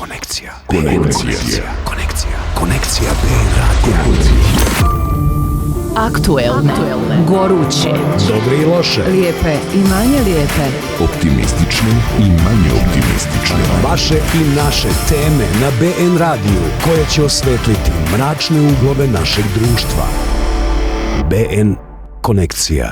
Konekcija. BN Radio. Aktuelne, goruće, dobre i loše, lijepe i manje lijepe, optimistične i manje optimistične. Vaše i naše teme na BN Radiju koje će osvetliti mračne uglove našeg društva. BN Konekcija.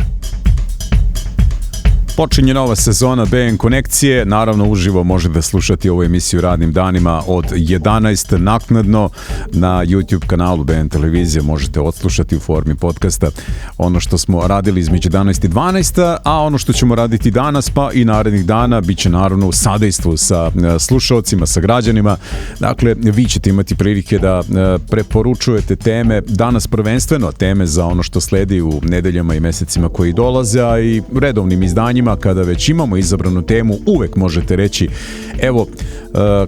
Počinje nova sezona BN Konekcije, naravno uživo možete slušati ovu emisiju radnim danima od 11 naknadno na YouTube kanalu BN Televizije, možete odslušati u formi podcasta ono što smo radili između 11 i 12, a ono što ćemo raditi danas pa i narednih dana bit će naravno u sadejstvu sa slušalcima, sa građanima. Dakle, vi ćete imati prilike da preporučujete teme, danas prvenstveno teme za ono što sledi u nedeljama i mesecima koji dolaze, a i redovnim izdanjima kada već imamo izabranu temu, uvek možete reći evo,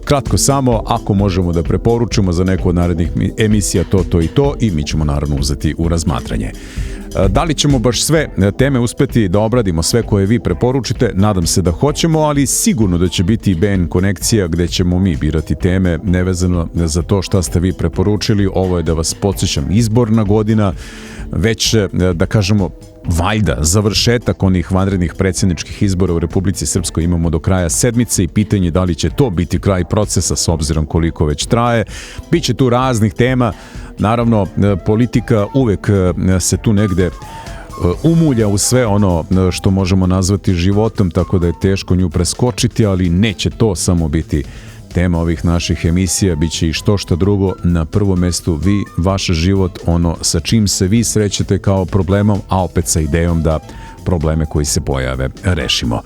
kratko samo, ako možemo da preporučimo za neku od narednih emisija to i mi ćemo naravno uzeti u razmatranje. Da li ćemo baš sve teme uspeti da obradimo, sve koje vi preporučite? Nadam se da hoćemo, ali sigurno da će biti BN Konekcija gde ćemo mi birati teme nevezano za to šta ste vi preporučili. Ovo je, da vas podsjećam, izborna godina, već da kažemo valjda završetak onih vanrednih predsjedničkih izbora u Republici Srpskoj imamo do kraja sedmice i pitanje da li će to biti kraj procesa s obzirom koliko već traje. Biće tu raznih tema, naravno politika uvek se tu negde umulja u sve ono što možemo nazvati životom, tako da je teško nju preskočiti, ali neće to samo biti tema ovih naših emisija, bit će i što drugo. Na prvom mestu vi, vaš život, ono sa čim se vi srećete kao problemom, a opet sa idejom da probleme koji se pojave rešimo.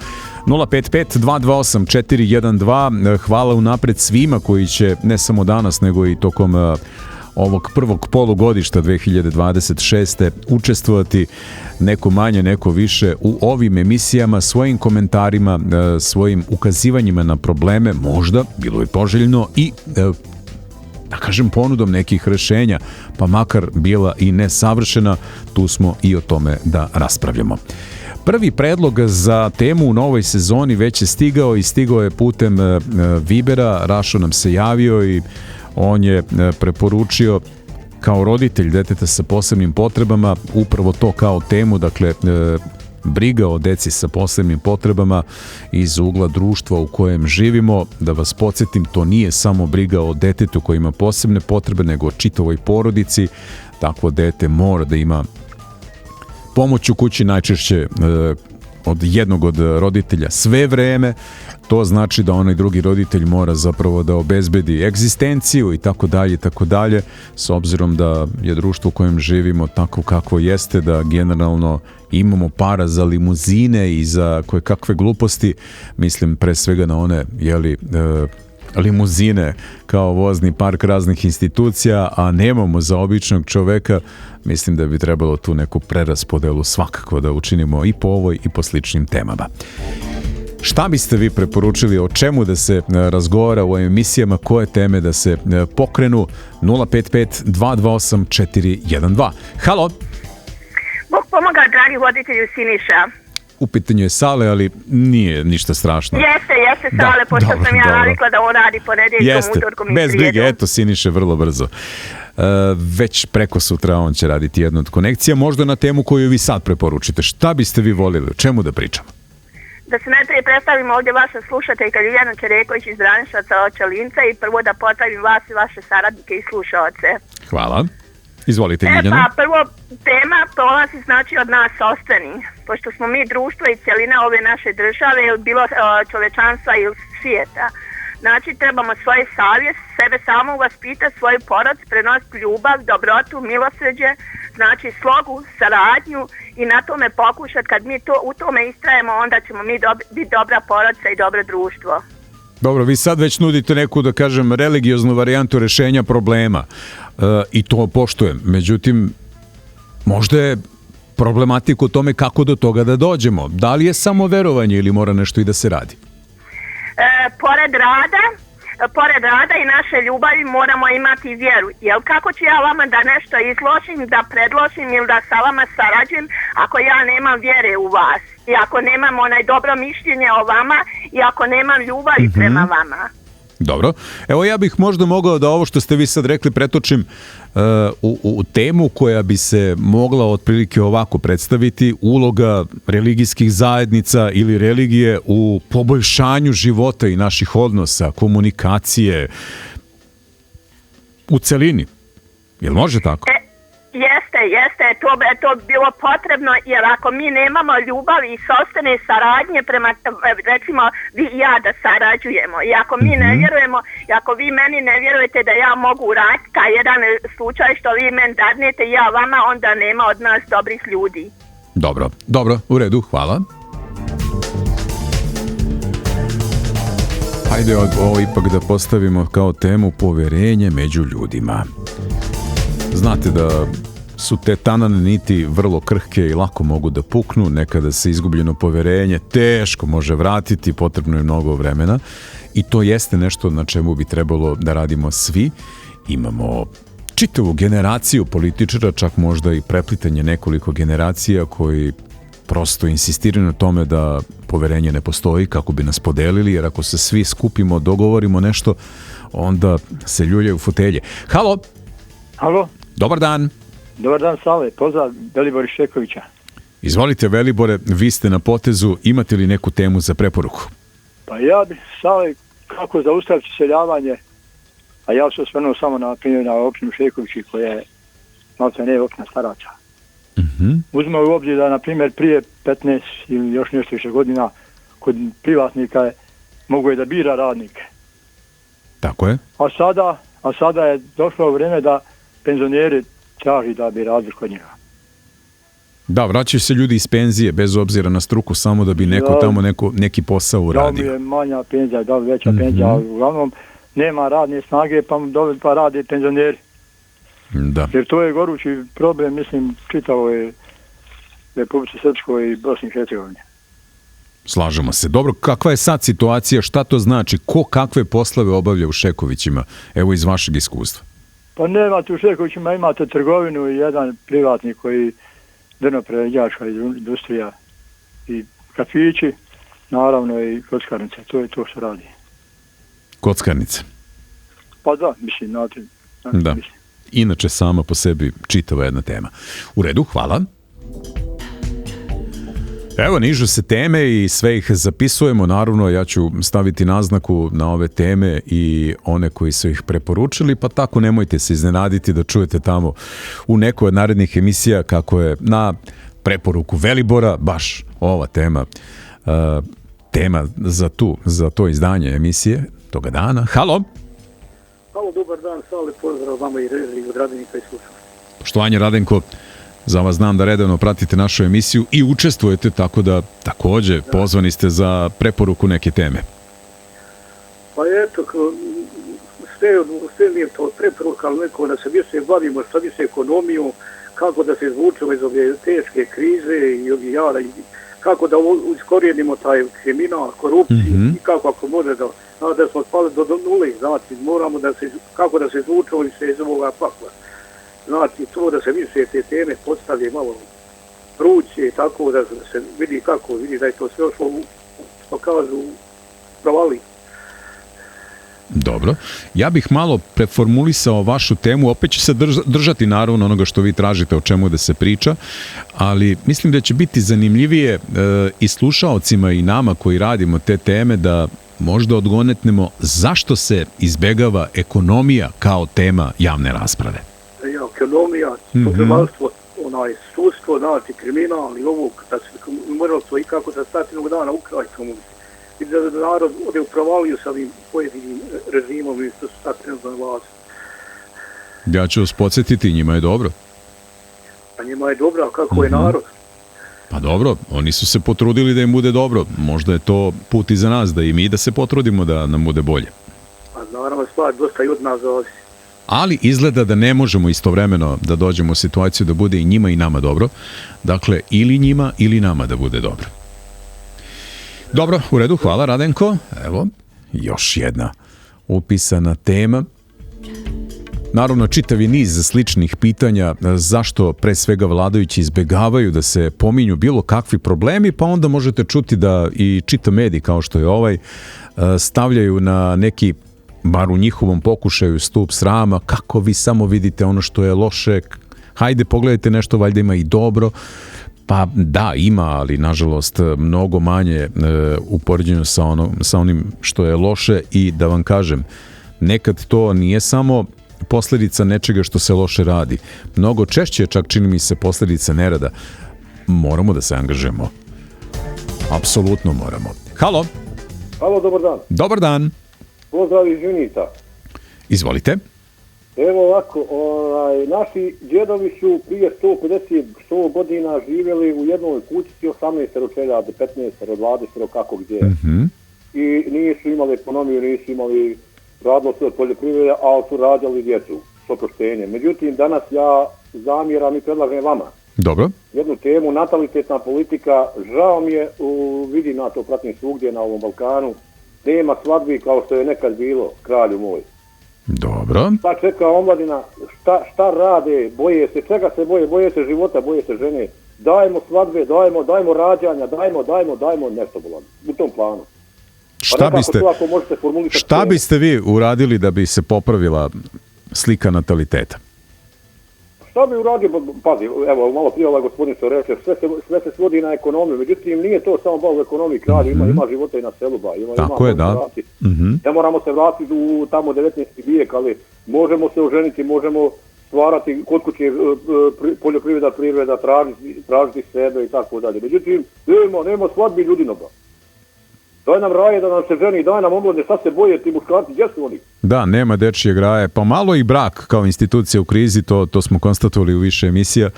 055-228-412, hvala unapred svima koji će ne samo danas nego i tokom ovog prvog polugodišta 2026. učestvovati, neko manje, neko više, u ovim emisijama, svojim komentarima, svojim ukazivanjima na probleme, možda, bilo je poželjno, i da kažem ponudom nekih rešenja, pa makar bila i nesavršena, tu smo i o tome da raspravljamo. Prvi predlog za temu u novoj sezoni već je stigao je putem Vibera. Rašo nam se javio i on je preporučio kao roditelj deteta sa posebnim potrebama upravo to kao temu, dakle briga o deci sa posebnim potrebama iz ugla društva u kojem živimo. Da vas podsjetim, to nije samo briga o detetu koji ima posebne potrebe, nego o čitavoj porodici. Takvo dete mora da ima pomoć u kući, najčešće od jednog od roditelja sve vreme. To znači da onaj drugi roditelj mora zapravo da obezbedi egzistenciju i tako dalje, s obzirom da je društvo u kojem živimo tako kako jeste, da generalno imamo para za limuzine i za koje kakve gluposti, mislim pre svega na one, limuzine kao vozni park raznih institucija, a nemamo za običnog čoveka. Mislim da bi trebalo tu neku preraspodelu svakako da učinimo i po ovoj i po sličnim temama. Šta biste vi preporučili, o čemu da se razgovara u emisijama, koje teme da se pokrenu? 055-228-412. Halo? Bog pomoga, dragi voditelju Siniša. U pitanju je Sale, ali nije ništa strašno. Jeste Sale, pošto sam ja navikla da on radi ponedeljkom, utorkom i srijedom. Bez brige, eto Siniše vrlo brzo. Već preko sutra on će raditi jednu od konekcija, možda na temu koju vi sad preporučite. Šta biste vi volili, o čemu da pričamo? Da se najprije predstavimo ovdje vaša slušateljka Ljiljana Čereković iz Branišaca od Čelinca i prvo da pozdravim vas i vaše saradnike i slušaoce. Hvala. Izvolite, Ljiljana. Pa prvo, tema prolazi znači od nas ostani, pošto smo mi društvo i cijelina ove naše države, ili bilo čovečanstva ili svijeta. Znači, trebamo svoje savjest, sebe samo vaspitati, svoju porodicu, prenositi ljubav, dobrotu, milosrđe, znači slogu, saradnju i na tome pokušati. Kad mi u tome istrajemo, onda ćemo mi biti dobra porodica i dobro društvo. Dobro, vi sad već nudite neku, da kažem, religioznu varijantu rešenja problema i to poštujem. Međutim, možda je problematika u tome kako do toga da dođemo. Da li je samo verovanje ili mora nešto i da se radi? Pored rada i naše ljubavi moramo imati vjeru. Jer kako ću ja vama da nešto izložim, da predložim ili da sa vama sarađujem ako ja nemam vjere u vas? I ako nemam onaj dobro mišljenje o vama i ako nemam ljubavi prema vama? Dobro. Evo ja bih možda mogao da ovo što ste vi sad rekli pretočim u temu koja bi se mogla otprilike ovako predstaviti, uloga religijskih zajednica ili religije u poboljšanju života i naših odnosa, komunikacije u celini. Jel može tako? Jeste, to bi bilo potrebno, jer ako mi nemamo ljubav i sopstvene saradnje prema, recimo, vi i ja da sarađujemo, i ako mi ne vjerujemo, i ako vi meni ne vjerujete da ja mogu uraditi taj jedan slučaj što vi meni dadnete i ja vama, onda nema od nas dobrih ljudi. Dobro, u redu, hvala. Hajde ovo ipak da postavimo kao temu poverenje među ljudima. Znate da su te tanane niti vrlo krhke i lako mogu da puknu, nekada se izgubljeno poverenje teško može vratiti, potrebno je mnogo vremena i to jeste nešto na čemu bi trebalo da radimo svi. Imamo čitavu generaciju političara, čak možda i preplitanje nekoliko generacija koji prosto insistiraju na tome da poverenje ne postoji kako bi nas podelili, jer ako se svi skupimo, dogovorimo nešto, onda se ljuljaju fotelje. Halo? Dobar dan. Dobar dan, Sale. Pozdrav, Velibor iz Šekovića. Izvolite, Velibore, vi ste na potezu. Imate li neku temu za preporuku? Pa ja bih, Sale, kako zaustaviti iseljavanje, a ja se osvrnuo samo na primjer na općinu Šekovići koja je malta ne općina starača. Uzmemo u obzir da, na primjer, prije 15 ili još nešto više godina kod privatnika je mogu je da bira radnike. Tako je. A sada je došlo vrijeme da penzioneri traži da bi radili kod njega. Da, vraćaju se ljudi iz penzije bez obzira na struku, samo da bi neko tamo neki posao uradio. Da li je manja penzija, da li veća penzija, ali uglavnom nema radne snage pa rade penzioneri. Da. Jer to je gorući problem, mislim, čitavoj Republici Srpskoj i Bosni i Hercegovini. Slažemo se. Dobro, kakva je sad situacija, šta to znači, ko kakve poslove obavlja u Šekovićima, evo iz vašeg iskustva? Pa nemate u Šekovićima, imate trgovinu i jedan privatnik koji drvno-prerađivačka industrija i kafići, naravno i kockarnice, to je to što radi. Kockarnice? Pa da, mislim, znate. Da. Inače sama po sebi čitava jedna tema. U redu, hvala. Evo, nižu se teme i sve ih zapisujemo. Naravno, ja ću staviti naznaku na ove teme i one koji su ih preporučili, pa tako nemojte se iznenaditi da čujete tamo u nekoj od narednih emisija kako je na preporuku Velibora baš ova tema za to izdanje emisije toga dana. Halo, dobar dan, Sale, pozdrav vama i režiji od Radenika i slušam. Poštovanje, Radenko. Za vas znam da redovno pratite našu emisiju i učestvujete, tako da također pozvani ste za preporuku neke teme. Pa eto, sve nije to preporuka, ali neko da se više bavimo šta više ekonomiju, kako da se izvučemo iz ove teške krize i ovih jara, kako da iskorijenimo taj kriminal, korupciju i kako ako može da smo spali do nule, znači moramo kako da se izvučemo iz ovoga pakla. Znači, to da se više te teme postavlje malo vruće, tako da se vidi da je to sve što kažu, provali. Dobro. Ja bih malo preformulisao vašu temu, opet će se držati naravno onoga što vi tražite o čemu da se priča, ali mislim da će biti zanimljivije i slušaocima i nama koji radimo te teme da možda odgonetnemo zašto se izbegava ekonomija kao tema javne rasprave. Ekonomija, potrebovalstvo, sudstvo, znači kriminal i ovo moralstvo i kako da stati jednog dana ukrajiti komunisti. I da narod ode upravalio sa ovim pojedinim režimom i što su sad trenutno na vlasti. Ja ću vas podsjetiti, njima je dobro. A njima je dobro, a kako je narod? Pa dobro, oni su se potrudili da im bude dobro. Možda je to put i za nas, da i mi da se potrudimo da nam bude bolje. A naravno stvar dosta i od nas zavisi. Ali izgleda da ne možemo istovremeno da dođemo u situaciju da bude i njima i nama dobro. Dakle, ili njima ili nama da bude dobro. Dobro, u redu, hvala Radenko. Evo, još jedna upisana tema. Naravno, čitavi niz sličnih pitanja zašto pre svega vladajući izbegavaju da se pominju bilo kakvi problemi, pa onda možete čuti da i čita mediji kao što je ovaj stavljaju na neki bar u njihovom pokušaju stup srama, kako vi samo vidite ono što je loše, hajde pogledajte nešto, valjda ima i dobro. Pa da, ima, ali nažalost mnogo manje u poređenju sa onim što je loše. I da vam kažem, nekad to nije samo posljedica nečega što se loše radi. Mnogo češće, čak čini mi se, posljedica nerada. Moramo da se angažujemo. Apsolutno moramo. Halo. Halo, dobar dan. Dobar dan. Pozdrav iz Junita. Izvolite. Evo ovako, naši djedovi su prije 150 godina živjeli u jednoj kućici 18 čeljadi, 15, 20, kako gdje. Mm-hmm. I nisu imali ekonomiju, nisu imali, radilo se od poljoprivrede, ali su rađali djecu s oproštenjem. Međutim, danas ja zamjeram i predlažem vama. Dobro. Jednu temu, natalitetna politika. Žao mi je, vidim na to, pratim svugdje na ovom Balkanu, nema svadbi kao što je nekad bilo, kralju moj. Dobro. Šta čeka omladina, šta rade, boje se, čega se boje se života, boje se žene. Dajmo svadbe, dajmo rađanja, dajmo nešto bolan, u tom planu. Šta biste vi uradili da bi se popravila slika nataliteta? Šta bi uradio, pazi, evo malo prije ovaj gospodin što reče, sve se svodi na ekonomiju, međutim nije to samo bao u ekonomiji kralju, ima života i na selu ba, tako je, da. Ne moramo se vratiti u tamo 19. vijek, ali možemo se oženiti, možemo stvarati kod kuće privreda, tražiti sebe i tako dalje. Međutim, nema svadbi ljudinoga. Daj nam raje da nam se ženi, daj nam omladne, šta se boje ti muškarci, gdje su oni? Da, nema dečijeg raje, pa malo i brak kao institucija u krizi, to smo konstatovali u više emisija.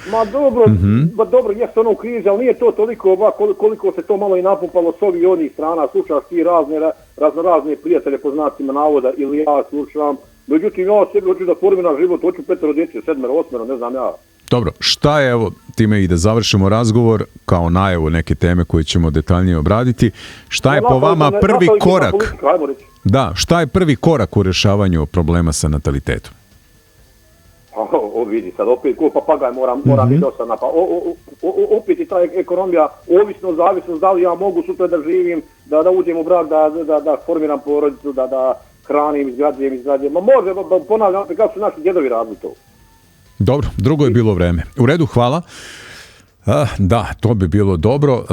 Dobro, jeste ono u krizi, ali nije to toliko koliko se to malo i napumpalo s ovih onih strana, slušaš ti razne prijatelje po znacima navoda, ili ja slušam, međutim ja sebi hoću da formiram život, hoću 5 djece, 7, 8, ne znam ja. Dobro, šta je, evo, time i da završimo razgovor, kao najavu neke teme koje ćemo detaljnije obraditi, šta je po vama prvi korak? Da, šta je prvi korak u rješavanju problema sa natalitetom? Vidi sad, opet ko papagaj moram biti dosadna, pa opet i ta ekonomija, ovisno, zavisnost, da li ja mogu sutra da živim, da uđem u brak, da formiram porodicu, da hranim, izgrađujem, ma može, ponavljam, kako su naši djedovi radili to. Dobro, drugo je bilo vreme. U redu, hvala. Da, to bi bilo dobro.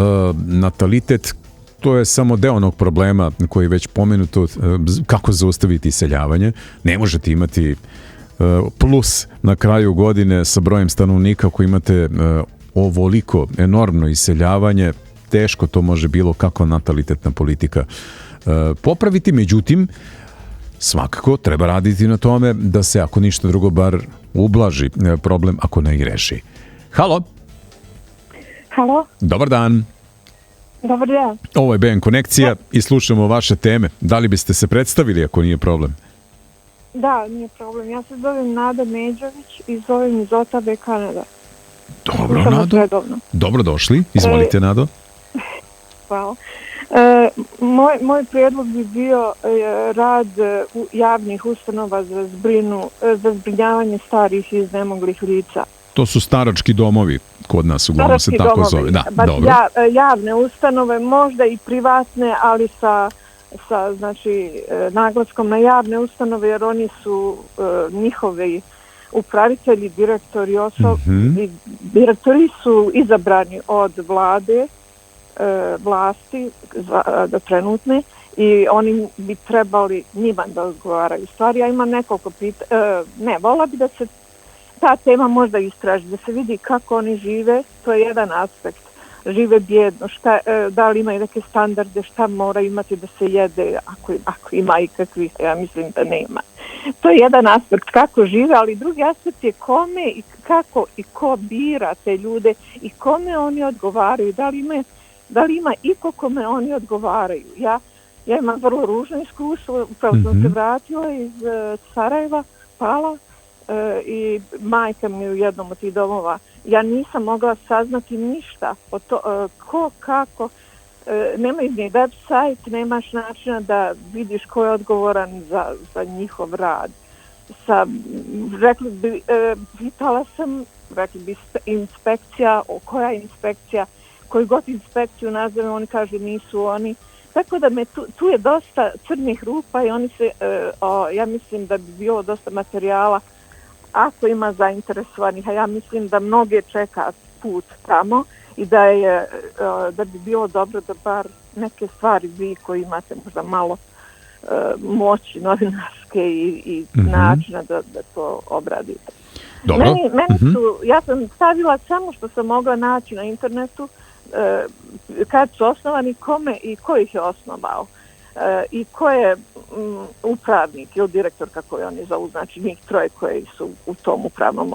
Natalitet, to je samo deo onog problema koji je već pomenuto, kako zaustaviti iseljavanje. Ne možete imati plus na kraju godine sa brojem stanovnika koji imate ovoliko enormno iseljavanje. Teško to može bilo kako natalitetna politika popraviti. Međutim, svakako treba raditi na tome da se, ako ništa drugo, bar ublaži problem, ako ne i reši. Halo? Halo? Dobar dan. Dobar dan. Ovo je BN Konekcija i slušamo vaše teme. Da li biste se predstavili ako nije problem? Da, nije problem. Ja se zovem Nada Međović i zovem iz Otabe, Kanada. Dobro, Nado. Dobro došli. Izvolite, Nado. Hvala. Moj prijedlog bi bio rad javnih ustanova za zbrinjavanje starih i iznemoglih lica. To su starački domovi, kod nas uglavnom se tako zove. Da, dobro. Javne ustanove, možda i privatne, ali sa znači, naglaskom na javne ustanove, jer oni su njihovi upravitelji, direktori, direktori su izabrani od vlade, vlasti trenutne, i oni bi trebali njima da odgovaraju stvari. Ja imam nekoliko vola bi da se ta tema možda istraži, da se vidi kako oni žive, to je jedan aspekt. Žive bjedno, da li imaju neke standarde, šta mora imati da se jede, ako ima ikakvih, ja mislim da nema. To je jedan aspekt kako žive, ali drugi aspekt je kome i kako i ko bira te ljude i kome oni odgovaraju, da li ima iko kome oni odgovaraju. Ja imam vrlo ružno iskustvo, upravo sam se vratila iz Sarajeva, Pala, i majka mi u jednom od tih domova. Ja nisam mogla saznati ništa o to, ko, kako, nemaju ni website, nemaš načina da vidiš ko je odgovoran za njihov rad. Pitala sam, rekli bi inspekcija, koja je inspekcija, koju god inspekciju nazove, oni kažu nisu oni. Tako da tu je dosta crnih rupa i oni se, ja mislim da bi bilo dosta materijala ako ima zainteresovanih, a ja mislim da mnoge čeka put tamo i da bi bilo dobro da bar neke stvari vi koji imate možda malo moći novinarske i načina da to obradite. Dobro. Meni su, ja sam stavila samo što sam mogla naći na internetu kad su osnovani, kome i ko ih je osnovao i ko je upravnik ili direktor, kako je oni zovu, znači njih troje koji su u tom upravnom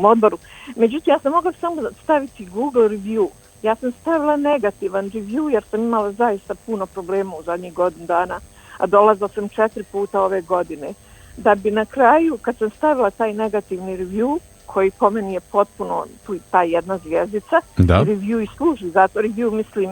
odboru. Međutim, ja sam mogla samo staviti Google review. Ja sam stavila negativan review jer sam imala zaista puno problema u zadnjih godinu dana, a dolazila sam 4 puta ove godine. Da bi na kraju, kad sam stavila taj negativni review, koji po meni je potpuno tu ta jedna zvjezdica, review i služi, zato review mislim,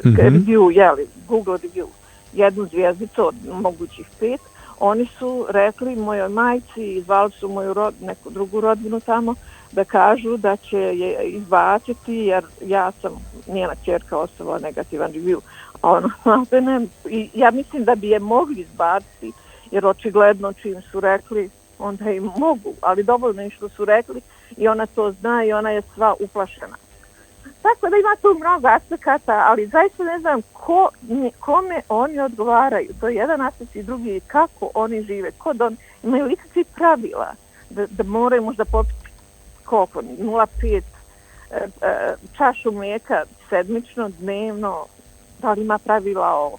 review, Google review, jednu zvjezdicu od mogućih 5, oni su rekli mojoj majci i zvali su moju neku drugu rodbinu tamo da kažu da će je izbaciti jer ja sam, njena kćerka ostavila negativan review. Ja mislim da bi je mogli izbaciti jer očigledno čim su rekli onda im mogu, ali dovoljno je što su rekli i ona to zna i ona je sva uplašena. Tako da ima tu mnogo aspekata, ali zaista ne znam kome oni odgovaraju. To je jedan aspekt i drugi, kako oni žive, imaju li kakvi pravila da moraju možda popiti koliko, 0,5 čašu mlijeka sedmično, dnevno, da li ima pravila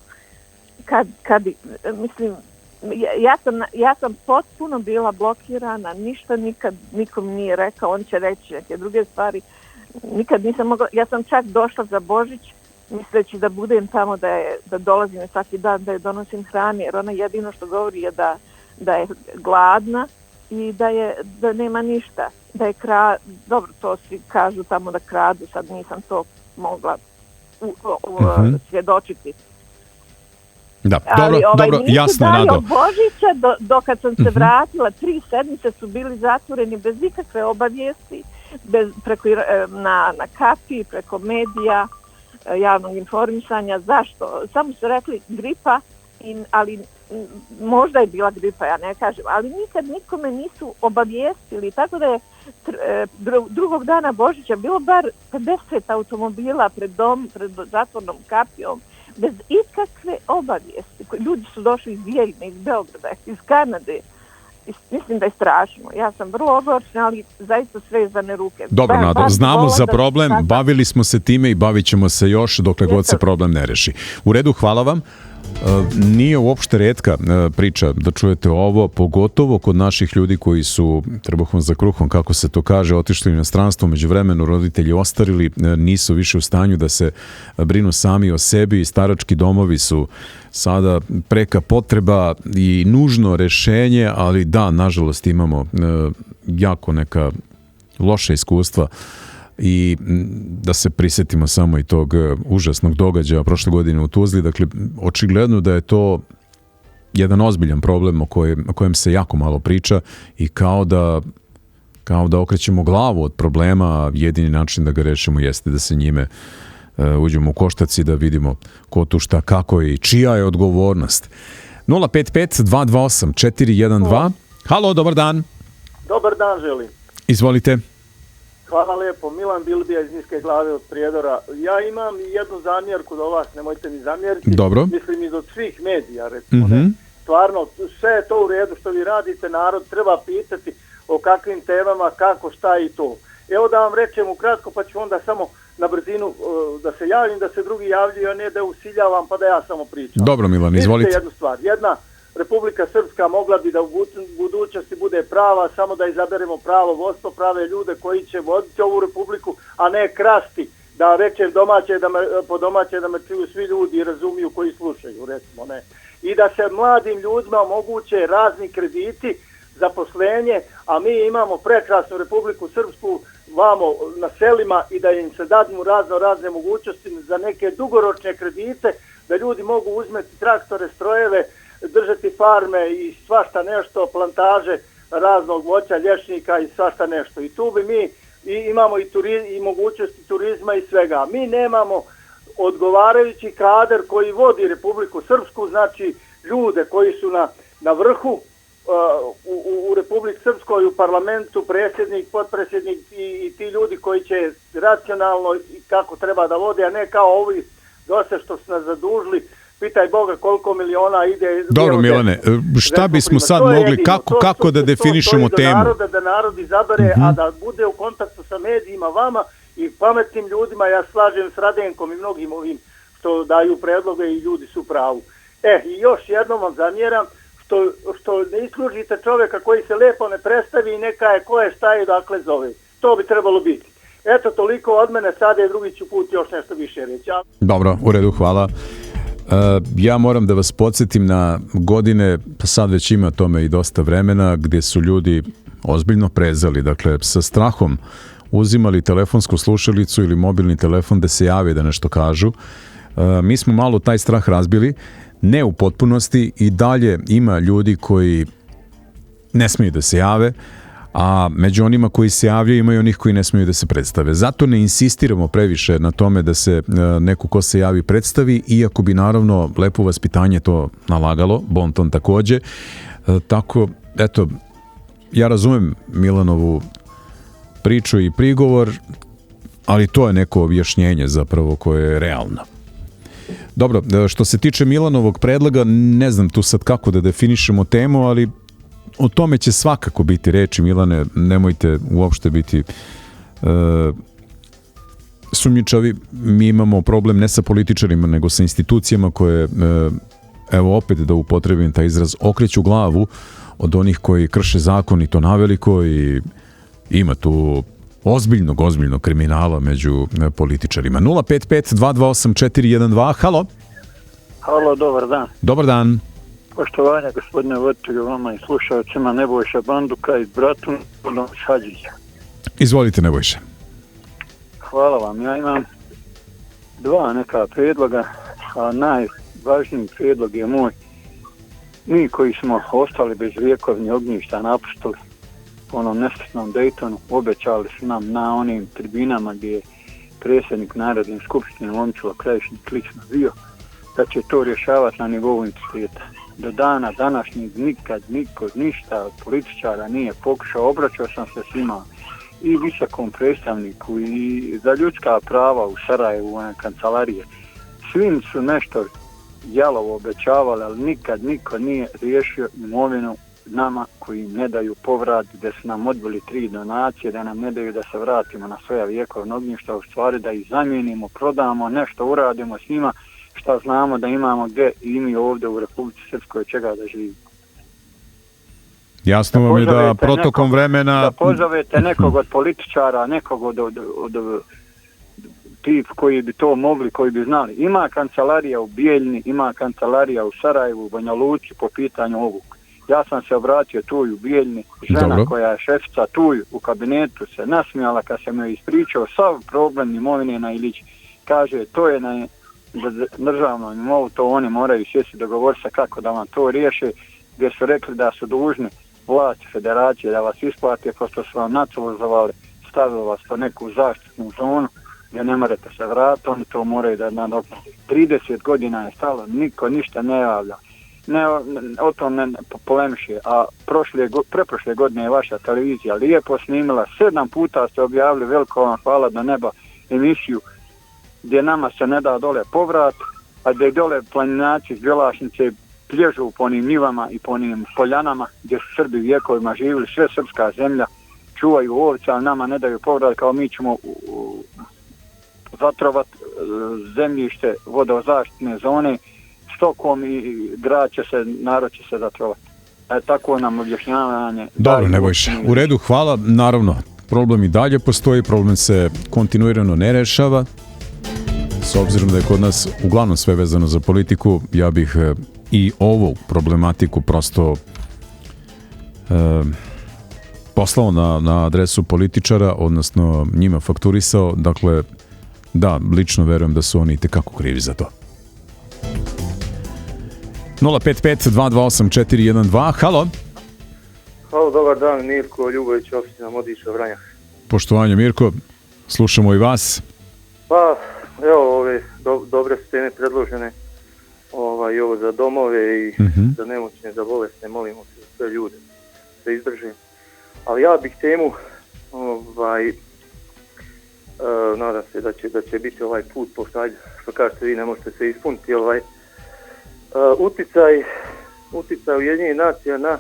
mislim, ja sam potpuno bila blokirana, ništa nikad nikom nije rekao, on će reći neke druge stvari, nikad nisam mogla, ja sam čak došla za Božić misleći da budem tamo, da dolazim svaki dan, da je donosim hrane, jer ona jedino što govori je da je gladna i da nema ništa, da je dobro, to svi kažu tamo da kradu, sad nisam to mogla svjedočiti. Da, dobro, jasno, Nado. Od Božića do kad sam se vratila, 3 sedmice su bili zatvoreni bez ikakve obavijesti, na kapi, preko medija, javnog informisanja. Zašto? Samo su rekli gripa, ali možda je bila gripa, ja ne kažem, ali nikad nikome nisu obavijestili, tako da je drugog dana Božića bilo bar 50 automobila pred zatvornom kapijom, bez ikakve obavijesti. Ljudi su došli iz Bijeljine, iz Beograda, iz Kanade. Mislim da je strašno. Ja sam vrlo ogorčena, ali zaista svezane ruke. Dobro, Nado, znamo za problem, bavili smo se time i bavit ćemo se još dokle god se problem ne reši. U redu, hvala vam. Nije uopšte retka priča da čujete ovo, pogotovo kod naših ljudi koji su trbuhom za kruhom, kako se to kaže, otišli u inostranstvo, međuvremenu roditelji ostarili, nisu više u stanju da se brinu sami o sebi i starački domovi su sada preka potreba i nužno rešenje, ali da, nažalost imamo jako neka loša iskustva. I da se prisjetimo samo i tog užasnog događaja prošle godine u Tuzli. Dakle, očigledno da je to jedan ozbiljan problem o kojem se jako malo priča i kao da okrećemo glavu od problema, jedini način da ga rešimo jeste da se njime uđemo u koštac i da vidimo ko tu šta, kako je i čija je odgovornost. 055-228-412. Halo, dobar dan. Dobar dan, želim. Izvolite. Hvala lijepo, Milan Bilbija iz Niske Glave od Prijedora. Ja imam jednu zamjerku do vas, nemojte mi zamjeriti. Dobro. Mislim iz od svih medija, recimo. Stvarno, sve je to u redu što vi radite, narod treba pitati o kakvim temama, kako, šta i to. Evo da vam rečem ukratko, pa ću onda samo na brzinu da se javim, da se drugi javljaju, a ne da usiljavam, pa da ja samo pričam. Dobro, Milan, izvolite. Jednu stvar, Republika Srpska mogla bi da u budućnosti bude prava, samo da izaberemo pravo vodstvo, prave ljude koji će voditi ovu republiku, a ne krasti, da rečem po domaće da me čuju svi ljudi i razumiju koji slušaju, recimo, ne. I da se mladim ljudima omoguće razni krediti, zaposlenje, a mi imamo prekrasnu Republiku Srpsku vamo na selima i da im se dadnu razne mogućnosti za neke dugoročne kredite, da ljudi mogu uzmeti traktore, strojeve, držati farme i svašta nešto, plantaže raznog voća, lješnika i svašta nešto. I tu bi mi imamo i mogućnosti turizma i svega. Mi nemamo odgovarajući kader koji vodi Republiku Srpsku, znači ljude koji su na vrhu u Republici Srpskoj, u parlamentu, predsjednik, potpredsjednik i ti ljudi koji će racionalno i kako treba da vode, a ne kao ovi dosta što su nas zadužili, pitaj Boga koliko miliona ide. Dobro Milane, šta bismo sad mogli, kako da definišemo temu? Da narod izabere, a da bude u kontaktu sa medijima, vama i pametnim ljudima, ja slažem s Radenkom i mnogim ovim što daju predloge i ljudi su u pravu. I još jednom vam zamjeram što ne islužite čovjeka koji se lepo ne predstavi i neka je ko je, šta je, dakle zove. To bi trebalo biti. Eto, toliko od mene, sada je drugi ću put još nešto više reći. Dobro, u redu, hvala. Ja moram da vas podsjetim na godine, pa sad već ima tome i dosta vremena, gdje su ljudi ozbiljno prezali, dakle sa strahom uzimali telefonsku slušalicu ili mobilni telefon da se jave da nešto kažu. Mi smo malo taj strah razbili, ne u potpunosti, i dalje ima ljudi koji ne smiju da se jave, a među onima koji se javljaju ima i onih koji ne smiju da se predstave. Zato ne insistiramo previše na tome da se neko ko se javi predstavi, iako bi naravno lepo vaspitanje to nalagalo, bonton takođe. Tako, eto, ja razumem Milanovu priču i prigovor, ali to je neko objašnjenje zapravo koje je realno. Dobro, što se tiče Milanovog predloga, ne znam tu sad kako da definišemo temu, ali o tome će svakako biti reči, Milane, nemojte uopšte biti sumnjičavi. Mi imamo problem ne sa političarima, nego sa institucijama koje, evo opet da upotrebim taj izraz, okreću glavu od onih koji krše zakon i to naveliko, i ima tu ozbiljnog kriminala među političarima. 055-228-412, halo? Halo, dobar dan. Dobar dan. Poštovanje gospodine voditelju, vama i slušalcima, Nebojša Banduka iz Bratuna, iz Hadžića. Izvolite, Nebojša. Hvala vam. Ja imam dva neka prijedloga, a najvažniji prijedlog je moj. Mi koji smo ostali bez vjekovnih ognjišta napustili po onom nesretnom Daytonu, obećali su nam na onim tribinama gdje je predsjednik Narodne skupštine Momčilo Krajišnik lično bio, da će to rješavati na nivou entiteta. Do dana današnjeg nikad niko ništa od političara nije pokušao. Obraćao sam se svima, i visokom predstavniku i za ljudska prava u Sarajevu, u kancelarije. Svim su nešto jalovo obećavali, ali nikad niko nije riješio imovinu nama koji ne daju povrat, da su nam odbili 3 donacije, da nam ne daju da se vratimo na svoja vjekovna ognjišta, u stvari da ih zamijenimo, prodamo, nešto uradimo s njima, šta znamo da imamo gdje i mi ovdje u Republici Srpskoj čega da živimo. Jasno vam je da protokom vremena... Da pozovete nekog od političara, nekog od tip koji bi to mogli, koji bi znali. Ima kancelarija u Bijeljni, ima kancelarija u Sarajevu, u Banja Luci po pitanju ovog. Ja sam se obratio tu u Bijeljni, žena koja je šefica tu u kabinetu se nasmijala kad sam joj ispričao sav problem imovine na Ilići. Kaže, to je na državnom imovu, to oni moraju sjesti dogovoriti se kako da vam to riješe, gdje su rekli da su dužni vlasti federacije da vas isplate, pošto su vam naturalizovali, stavili vas po neku zaštitnu zonu gdje ne morate se vratiti, oni to moraju da nadoknade. 30 godina je stalo, niko ništa ne javlja. O tom ne polemiše, a preprošle godine je vaša televizija lijepo snimila, 7 puta ste objavili, veliko vam hvala do neba, emisiju gdje nama se ne da dole povrat, a gdje dole planinaci iz Bjelašnice plježu po onim njivama i po onim poljanama gdje su Srbi vjekovima živjeli, sve srpska zemlja, čuvaju ovce, a nama ne daju povrat, kao mi ćemo zatrovat zemljište, vodozaštitne zone, stokom i grad će se, narod će se zatrovati. Tako nam objašnjavanje. Dobro, Nebojša. U redu, hvala. Naravno, problem i dalje postoji, problem se kontinuirano ne rešava. S obzirom da je kod nas uglavnom sve vezano za politiku, ja bih i ovu problematiku prosto poslao na adresu političara, odnosno njima fakturisao. Dakle, da, lično verujem da su oni itekako krivi za to. 055-228-412, halo? Halo, dobar dan, Mirko Ljubović, opština Modiša, Vranja. Poštovanje, Mirko, slušamo i vas. Pa, Evo, ove dobre su teme predložene, i ovo za domove i za nemoćne, za bolesne, molimo se za sve ljude da izdrže. Ali ja bih temu, nadam se da će biti ovaj put, pošto što kažete vi, ne možete se ispuniti, uticaj Ujedinjenih nacija na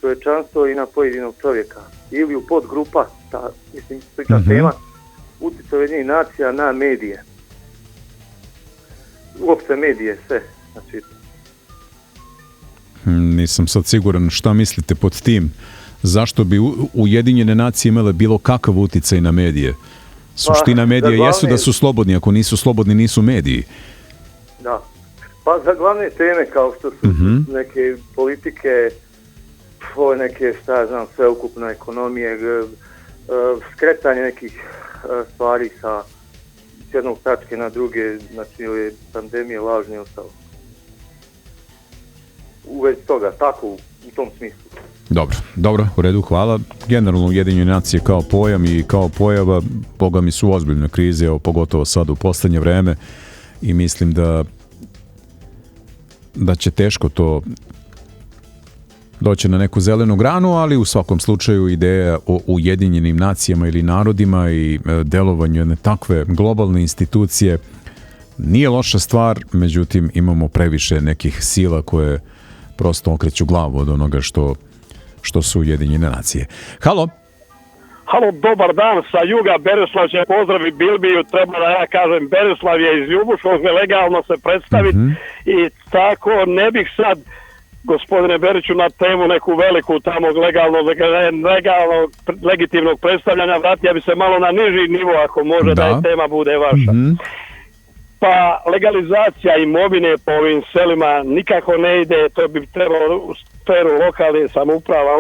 čovječanstvo i na pojedinog čovjeka. Ili u podgrupa, slična tema, uticaj Ujedinjenih nacija na medije. Uopšte medije, sve. Znači... Nisam sad siguran šta mislite pod tim. Zašto bi Ujedinjene nacije imale bilo kakav uticaj na medije? Suština medija jesu da su slobodni, ako nisu slobodni nisu mediji. Da, pa za glavne teme kao što su neke politike, neke, sveukupne ekonomije, skretanje nekih stvari sa jednog tačke na druge, znači ove pandemije, lažne i ostalo. U vezi toga, tako u tom smislu. Dobro, u redu, hvala. Generalno Ujedinjene nacije kao pojam i kao pojava, boga mi su ozbiljne krize, pogotovo sad u posljednje vreme, i mislim da će teško to doći na neku zelenu granu, ali u svakom slučaju ideja o Ujedinjenim nacijama ili narodima i delovanju jedne takve globalne institucije nije loša stvar, međutim imamo previše nekih sila koje prosto okreću glavu od onoga što su Ujedinjene nacije. Halo, dobar dan, sa juga Berislav će pozdravi Bilbiju, treba da ja kažem, Berislav je iz Ljubuškog, legalno se predstaviti i tako ne bih sad, gospodine Beriću, na temu neku veliku tamo legitimnog predstavljanja, vratio bi se malo na niži nivo ako može da je tema bude vaša. Pa legalizacija imovine po ovim selima nikako ne ide, to bi trebalo u sferu lokalne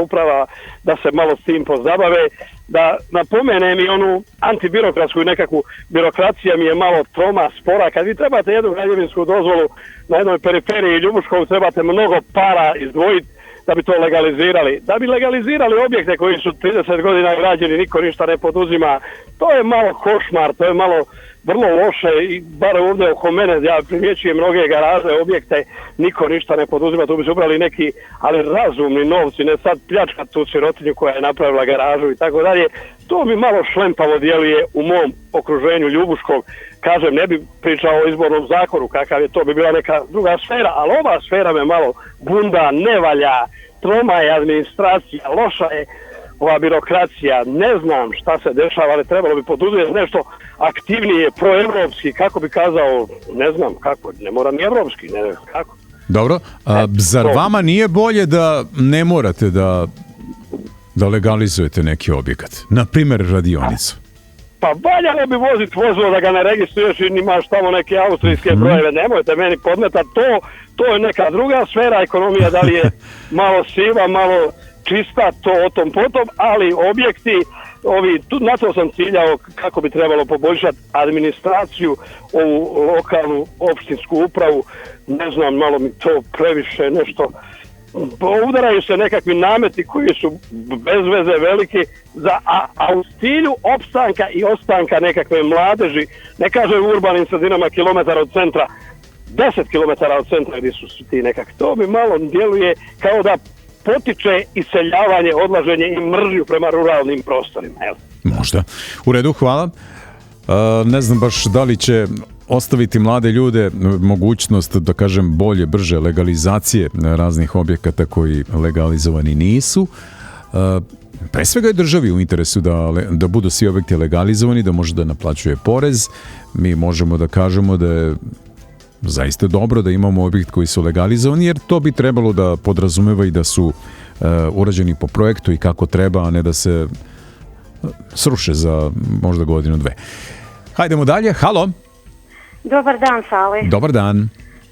uprava da se malo s tim pozabave. Da napomenem i onu antibirokratsku i nekakvu birokracija mi je malo troma, spora. Kad vi trebate jednu građevinsku dozvolu na jednoj periferiji Ljubuškog, trebate mnogo para izdvojiti da bi to legalizirali. Da bi legalizirali objekte koji su 30 godina građeni, niko ništa ne poduzima. To je malo košmar, to je malo vrlo loše i bar ovdje oko mene ja primjećujem mnoge garaže, objekte, niko ništa ne poduzima, tu bi se ubrali neki, ali razumni novci, ne sad pljačkat tu sirotinju koja je napravila garažu i tako dalje. To mi malo šlempavo djeluje u mom okruženju Ljubuškog. Kažem, ne bi pričao o izbornom zakonu, kakav je to, bi bila neka druga sfera, ali ova sfera me malo bunda, ne valja, troma je administracija, loša je ova birokracija, ne znam šta se dešava, ali trebalo bi poduzeti nešto aktivnije, proevropski, kako bi kazao, ne znam kako, ne mora ni evropski, ne znam kako. Dobro, zar vama nije bolje da ne morate da legalizujete neki objekat? Na primjer radionicu. Pa valjalo bi voziti vozilo da ga ne registruješ i imaš tamo neke austrijske brojeve, nemojte meni podmetati to je neka druga sfera ekonomija, da li je malo siva, malo čista, to o tom potom, ali objekti, na to sam ciljao kako bi trebalo poboljšati administraciju, ovu lokalnu opštinsku upravu, ne znam, malo mi to previše nešto, udaraju se nekakvi nameti koji su bez veze veliki, a u cilju opstanka i ostanka nekakve mladeži, ne kažem u urbanim sredinama kilometara od centra, 10 kilometara od centra gdje su ti nekakvi, to mi malo djeluje kao da potiče iseljavanje, odlaženje i mržnju prema ruralnim prostorima. Evo. Možda. U redu, hvala. Ne znam baš da li će ostaviti mlade ljude mogućnost, da kažem, bolje, brže legalizacije raznih objekata koji legalizovani nisu. Pre svega je državi u interesu da budu svi objekti legalizovani, da može da naplaćuje porez. Mi možemo da kažemo da je zaista dobro da imamo objekt koji su legalizovani, jer to bi trebalo da podrazumeva i da su urađeni po projektu i kako treba, a ne da se sruše za možda godinu, dve. Hajdemo dalje. Halo. Dobar dan, Sale. Dobar dan.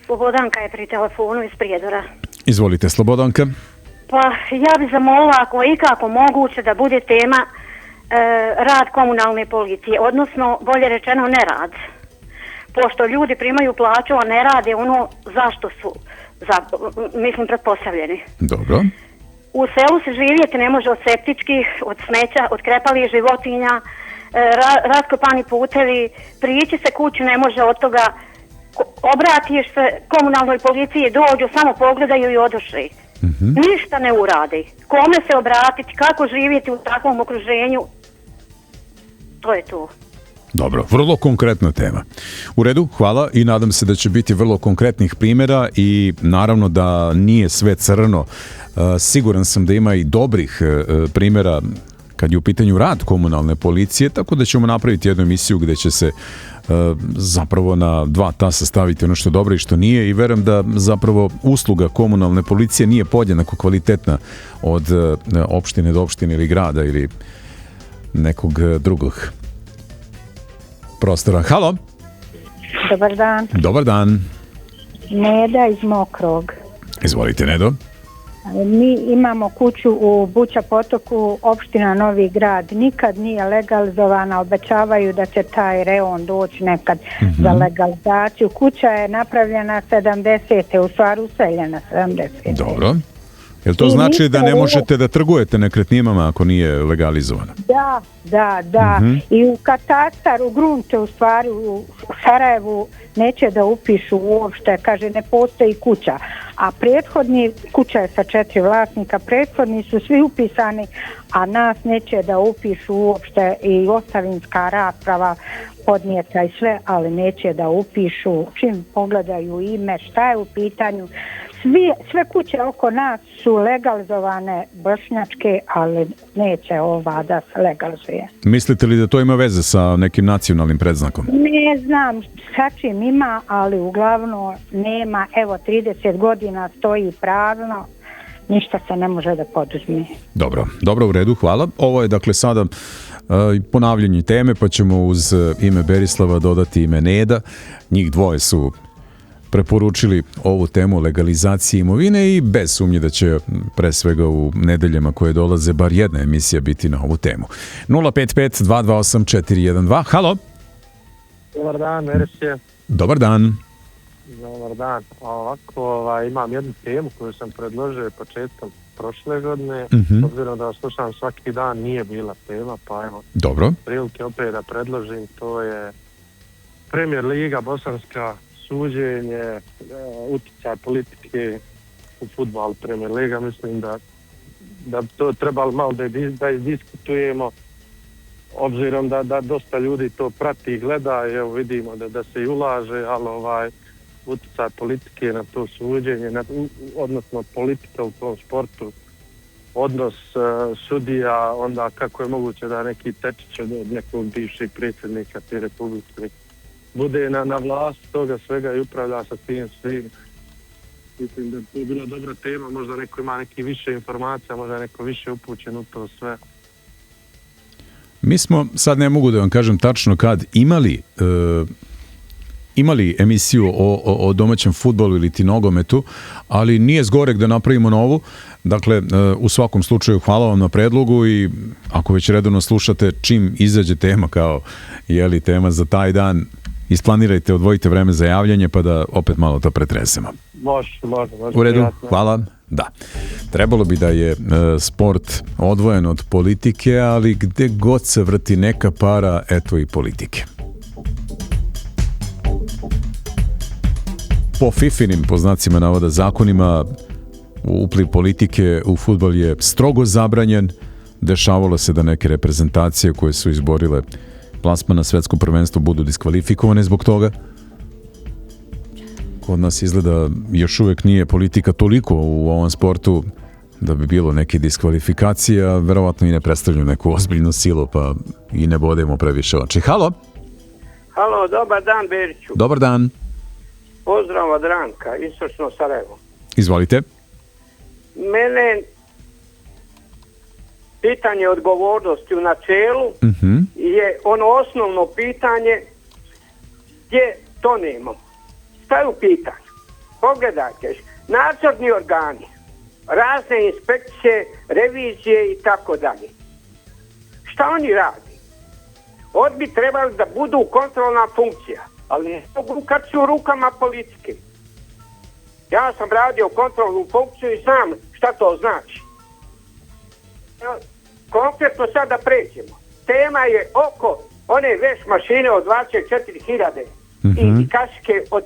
Slobodanka je pri telefonu iz Prijedora. Izvolite, Slobodanka. Pa ja bih zamolila ako je ikako moguće da bude tema rad komunalne policije, odnosno bolje rečeno nerad. Pošto ljudi primaju plaću, a ne rade ono zašto su, pretpostavljeni. Dobro. U selu se živjeti ne može od septičkih, od smeća, od krepalih životinja, raskopani putevi, prići se kući ne može od toga, obratiš se komunalnoj policiji, dođu, samo pogledaju i odošli. Ništa ne uradi. Kome se obratiti, kako živjeti u takvom okruženju, to je to. Dobro, vrlo konkretna tema. U redu, hvala i nadam se da će biti vrlo konkretnih primjera i naravno da nije sve crno. Siguran sam da ima i dobrih primjera kad je u pitanju rad komunalne policije, tako da ćemo napraviti jednu emisiju gdje će se zapravo na 2 tasa staviti ono što je dobro i što nije i verujem da zapravo usluga komunalne policije nije podjednako kvalitetna od opštine do opštine ili grada ili nekog drugog prostora. Halo? Dobar dan. Dobar dan. Neda iz Mokrog. Izvolite, Nedo. Mi imamo kuću u Buća potoku, opština Novi Grad. Nikad nije legalizovana, obećavaju da će taj reon doći nekad za legalizaciju. Kuća je napravljena 70. u stvari useljena 70. Dobro. Jel to znači da ne možete da trgujete nekretninama ako nije legalizovano? Da. I u katastar, u grunte u stvari u Sarajevu neće da upišu uopšte, kaže ne postoji kuća. A prethodni, kuća je sa 4 vlasnika, prethodni su svi upisani, a nas neće da upišu uopšte i ostavinska rasprava podnijeta i sve, ali neće da upišu, čim pogledaju ime, šta je u pitanju. Sve kuće oko nas su legalizovane bošnjačke, ali neće ova da se legalizuje. Mislite li da to ima veze sa nekim nacionalnim predznakom? Ne znam sa čim ima, ali uglavnom nema. Evo, 30 godina stoji prazno, ništa se ne može da poduzme. Dobro, u redu, hvala. Ovo je dakle sada ponavljanje teme, pa ćemo uz ime Berislava dodati ime Neda. Njih dvoje su preporučili ovu temu legalizacije imovine i bez sumnje da će pre svega u nedeljama koje dolaze bar jedna emisija biti na ovu temu. 055-228-412. Halo? Dobar dan, Eresje. Dobar dan. Dobar dan. Ovako, imam jednu temu koju sam predložio početkom prošle godine. Obzirom da slušam svaki dan, nije bila tema, pa evo. Dobro. Prilike opet da predložim, to je Premier Liga Bosanska, suđenje, utjecaj politike u fudbalu Premier Liga. Mislim da to trebalo malo da izdiskutujemo, obzirom da dosta ljudi to prati i gleda i evo vidimo da se i ulaže, ali utjecaj politike na to suđenje, odnosno politika u tom sportu, odnos sudija, onda kako je moguće da neki Tečić od nekog bivšeg predsjednika te republike bude na vlast toga svega i upravlja sa tim svim. Mislim da to je bila dobra tema, možda neko ima neki više informacija, možda neko više upućen u to sve. Mi smo, sad ne mogu da vam kažem tačno kad, imali emisiju o domaćem fudbalu ili ti nogometu, ali nije zgorek da napravimo novu. Dakle, u svakom slučaju hvala vam na predlogu i ako već redovno slušate, čim izađe tema kao tema za taj dan, isplanirajte, odvojite vreme za javljanje pa da opet malo to pretresemo. Može. U redu, hvala. Da. Trebalo bi da je sport odvojen od politike, ali gde god se vrti neka para, eto i politike. Po Fifinim, po znacima navoda, zakonima, upliv politike u fudbal je strogo zabranjen. Dešavalo se da neke reprezentacije koje su izborile plasman na svetsko prvenstvo budu diskvalifikovane zbog toga. Kod nas izgleda još uvijek nije politika toliko u ovom sportu da bi bilo neke diskvalifikacije, a verovatno i ne predstavljaju neku ozbiljnu silu, pa i ne bodemo previše oči. Halo? Halo, dobar dan, Beriću. Dobar dan. Pozdrav od Ranka, istočno Sarajevo. Izvolite. Mene pitanje odgovornosti u načelu je ono osnovno pitanje gdje tonemo. Šta je u pitanju? Pogledajte, nadzorni organi, razne inspekcije, revizije i tako dalje. Šta oni radi? Oni bi trebali da budu kontrolna funkcija, ali ne mogu kad su u rukama politike. Ja sam radio kontrolnu funkciju i znam šta to znači. Konkretno sada pređemo. tema je oko one veš mašine od 24.000 i kašike od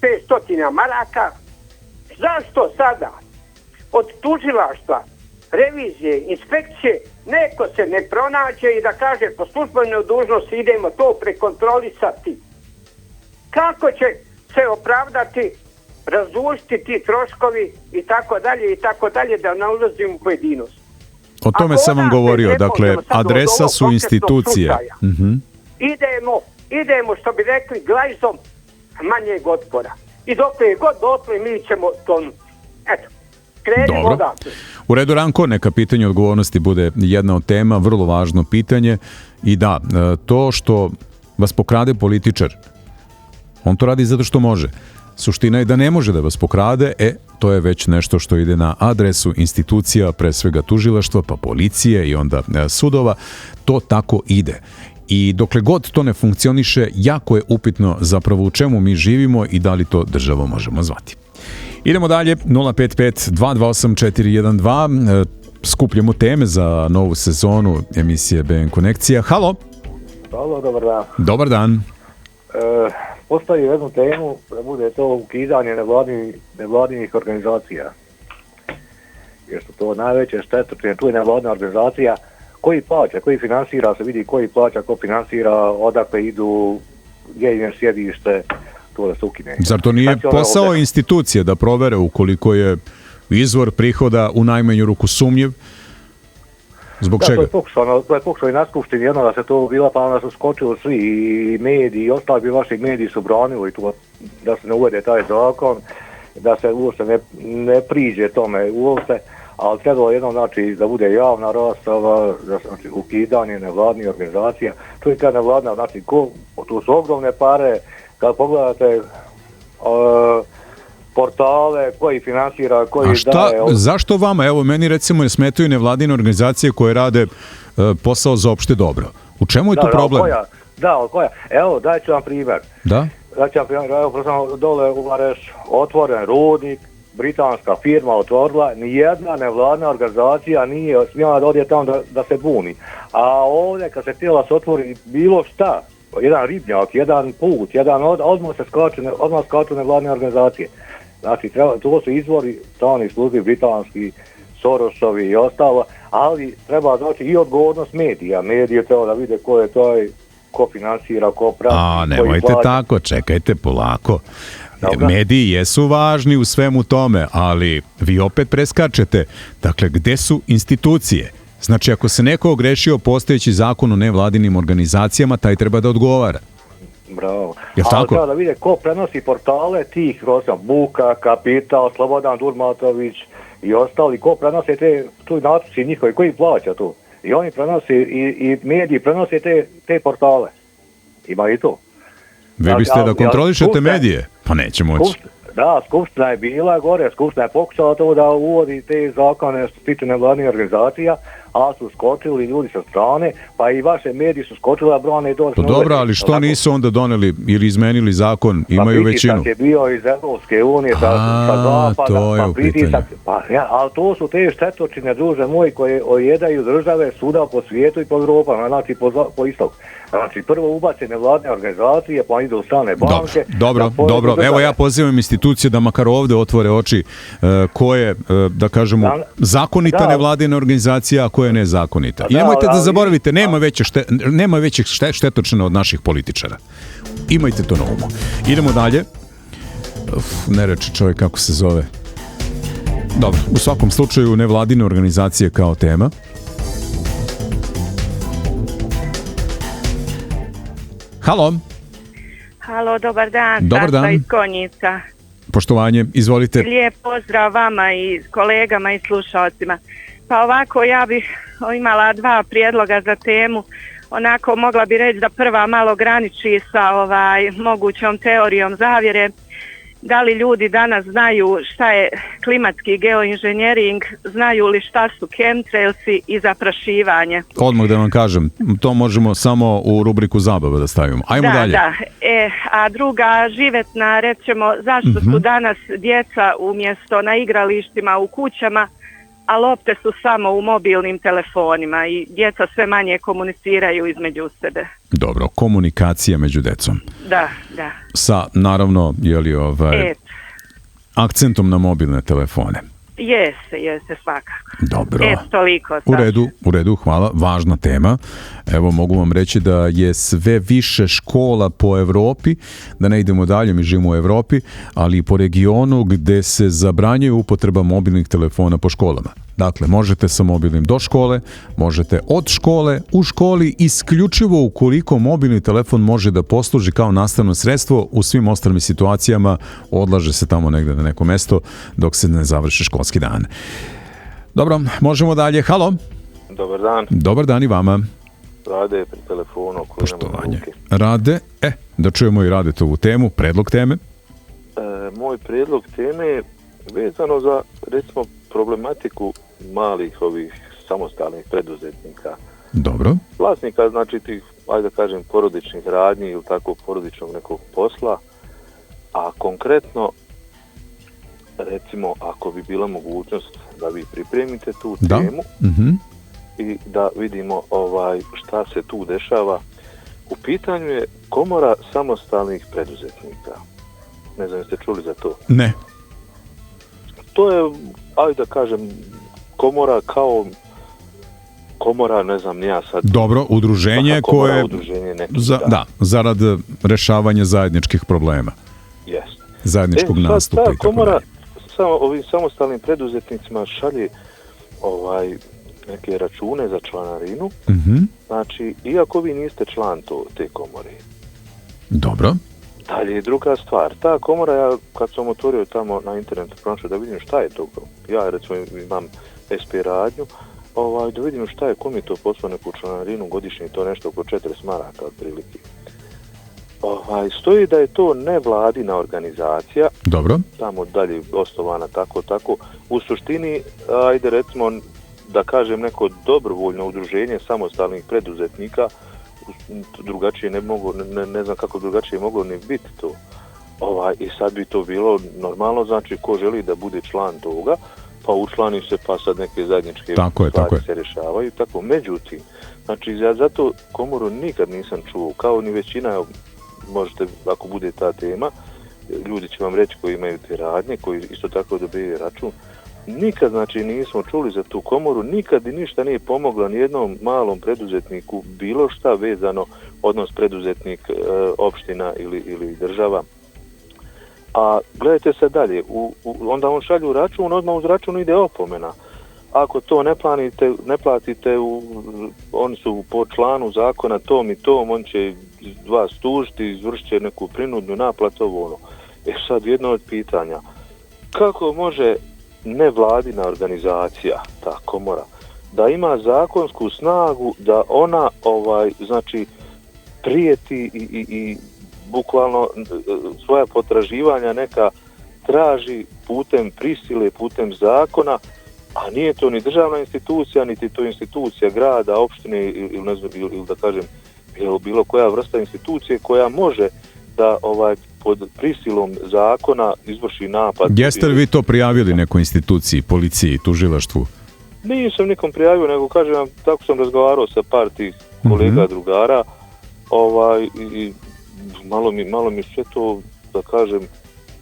500 maraka. Zašto sada od tužilaštva, revizije, inspekcije neko se ne pronađe i da kaže po službenoj dužnosti idemo to prekontrolisati? Kako će se opravdati, razdužiti ti troškovi i tako dalje, da ne ulazim u pojedinost. O tome sam vam govorio, dakle, adresa su institucije. Idemo, što bi rekli, glajzom manjeg otpora. I dokle je god dotle, mi ćemo tonuti. Eto, krenimo odavde. U redu, Ranko, neka pitanje odgovornosti bude jedna od tema, vrlo važno pitanje. I da, to što vas pokrade političar, on to radi zato što može. Suština je da ne može da vas pokrade, to je već nešto što ide na adresu institucija, pre svega tužilaštva, pa policije i onda sudova. To tako ide. I dokle god to ne funkcioniše, jako je upitno zapravo u čemu mi živimo i da li to državo možemo zvati. Idemo dalje, 055-228-412, skupljamo teme za novu sezonu emisije BN Konekcija. Halo! Halo, dobar dan. Dobar dan. Postoji jednu temu, da bude to ukidanje nevladinih organizacija. Jer su to najveće štetočine, tu je nevladina organizacija. Koji plaća, koji finansira, se vidi koji plaća, ko finansira, odakle idu, gdje im je sjedište, to da se ukine. Zar to nije posao institucije da provere ukoliko je izvor prihoda u najmanju ruku sumnjiv? Zbog čega? To je pokušao i na skupštini jedno da se to bila, pa onda su skočili svi i mediji i ostali vaši mediji su branili tu, da se ne uvede taj zakon, da se uopšte ne priđe tome uopšte, ali trebalo jedno znači da bude javna rasprava, znači ukidanje nevladnih organizacija. To je ta nevladna, znači tu su ogromne pare, kad pogledate portale, koji finansira, koji daje... Zašto vama? Evo, meni recimo ne smetaju nevladine organizacije koje rade posao za opšte dobro. U čemu je tu problem? Koja? Evo, daj ću vam primjer. Da? Evo, prosim, dole u Vareš, otvoren rudnik, britanska firma otvorila, nijedna nevladna organizacija nije smjela da odje tamo da se buni. A ovdje, kad se htjela se otvori bilo šta, jedan ribnjak, jedan put, odmah skaču nevladne organizacije. Znači, to su izvori stranih službi, britanski, Sorosovi i ostalo, ali treba znači i odgovornost medija. Medije treba da vide ko je taj, ko finansira, ko prati. Nemojte tako, čekajte polako. Mediji jesu važni u svemu tome, ali vi opet preskačete. Dakle, gde su institucije? Znači, ako se neko ogrešio postojeći zakon o nevladinim organizacijama, taj treba da odgovara. Bravo. Ali treba da vide ko prenosi portale tih, Buka, Kapital, Slobodan Durmatović i ostali, ko prenose tu natpisi njihovi, koji plaća tu. I oni prenose, i mediji prenose te portale. Ima i to. Vi biste da kontrolišete medije? Pa neće moći. Da, skupština je bila gore, skupština je pokušala to da uvodi te zakone što se tiče nevladnih organizacija, a su skočili ljudi sa strane, pa i vaše mediji su skočili, a brane i došli. Dobro, ali što nisu onda doneli ili izmenili zakon, imaju većinu? Pa pritisak je bio iz Evropske unije, sa zapada, to je pa pritisak, ali to su te štetočine, druže moji, koje ojedaju države svuda po svijetu i po Evropama, znači po istoku. Znači, prvo ubace nevladne organizacije, pa idu u strane banke. Dobro. Evo ja pozivam institucije da makar ovdje otvore oči ko je, da kažemo, zakonita nevladina organizacija, a ko je nezakonita. I nemojte da zaboravite, nema većih štetočina od naših političara. Imajte to na umu. Idemo dalje. Ne reče čovjek kako se zove. Dobro, u svakom slučaju nevladine organizacije kao tema. Halo, dobar dan. Dobar dan. Iz Konjica. Poštovanje, izvolite. Lijep pozdrav vama i kolegama i slušalcima. Pa ovako, ja bih imala dva prijedloga za temu. Onako, mogla bi reći da prva malo graniči sa mogućom teorijom zavjere. Da li ljudi danas znaju šta je klimatski geoinženjering, znaju li šta su chemtrailsi i zaprašivanje? Odmah da vam kažem, to možemo samo u rubriku zabava da stavimo. Ajmo dalje. Da. A druga živetna, rećemo, zašto su danas djeca umjesto na igralištima u kućama, a lopte su samo u mobilnim telefonima i djeca sve manje komuniciraju između sebe. Dobro, komunikacija među decom. Da. Sa, naravno, akcentom na mobilne telefone. Jeste, svakako. Dobro. Toliko. U redu, hvala. Važna tema. Evo, mogu vam reći da je sve više škola po Europi, da ne idemo dalje, mi živimo u Europi, ali i po regionu gdje se zabranjuje upotreba mobilnih telefona po školama. Dakle, možete sa mobilnim do škole, možete od škole, u školi, isključivo ukoliko mobilni telefon može da posluži kao nastavno sredstvo, u svim ostalim situacijama odlaže se tamo negdje na neko mesto dok se ne završi školski dan. Dobro, možemo dalje. Halo. Dobar dan. Dobar dan i vama. Rade pri telefonu. Poštovanje. Rade. Da čujemo i Radetovu temu, predlog teme. Moj predlog teme je vezano za, recimo, problematiku malih ovih samostalnih preduzetnika. Dobro. Vlasnika, znači tih, ajde da kažem, porodičnih radnji ili tako porodičnog nekog posla, a konkretno, recimo, ako bi bila mogućnost da vi pripremite tu temu i da vidimo šta se tu dešava. U pitanju je Komora samostalnih preduzetnika. Ne znam, jeste čuli za to? Ne. To je, ajde da kažem, komora kao komora, ne znam, nija sad. Dobro, udruženje koje zarad rešavanja zajedničkih problema. Jest. Zajedničkog nastupa i tako komora ovim samostalnim preduzetnicima šalje neke račune za članarinu. Znači, iako vi niste član te komore. Dobro. Dalje je druga stvar. Ta komora, ja kad sam otvorio tamo na internetu, pronašao da vidim šta je to. Ja recimo imam SP radnju, da vidim šta je, kom je to poslao neku članarinu godišnje, to nešto oko 40 maraka otprilike. Stoji da je to nevladina organizacija. Dobro. Tamo dalje osnovana tako. U suštini, ajde recimo da kažem neko dobrovoljno udruženje samostalnih preduzetnika, drugačije ne znam kako drugačije moglo ni biti to. I sad bi to bilo normalno, znači ko želi da bude član toga, pa učlani se, pa sad neke zajedničke stvari se rješavaju. Tako. Međutim, znači ja zato komoru nikad nisam čuo, kao ni većina, možete, ako bude ta tema, ljudi će vam reći koji imaju te radnje, koji isto tako dobiju račun, nikad znači nismo čuli za tu komoru, nikad i ništa nije pomoglo ni jednom malom preduzetniku, bilo šta vezano, odnos preduzetnik, opština ili država. A gledajte sad dalje, onda on šalju račun, odmah uz račun ide opomena. Ako to ne platite, oni su po članu zakona tom i tom, on će vas tužiti, izvršit će neku prinudnu naplatu, sad jedno od pitanja, kako može nevladina organizacija, ta komora, da ima zakonsku snagu da ona znači prijeti i bukvalno svoja potraživanja neka traži putem prisile, putem zakona, a nije to ni državna institucija, niti to institucija grada, opštine ili ne znam, ili da kažem bilo koja vrsta institucije koja može da pod prisilom zakona izvrši napad. Jeste li vi to prijavili nekoj instituciji, policiji, tužilaštvu? Nisam nikom prijavio, nego kažem vam, tako sam razgovarao sa par tih kolega, drugara, i malo mi sve to, da kažem,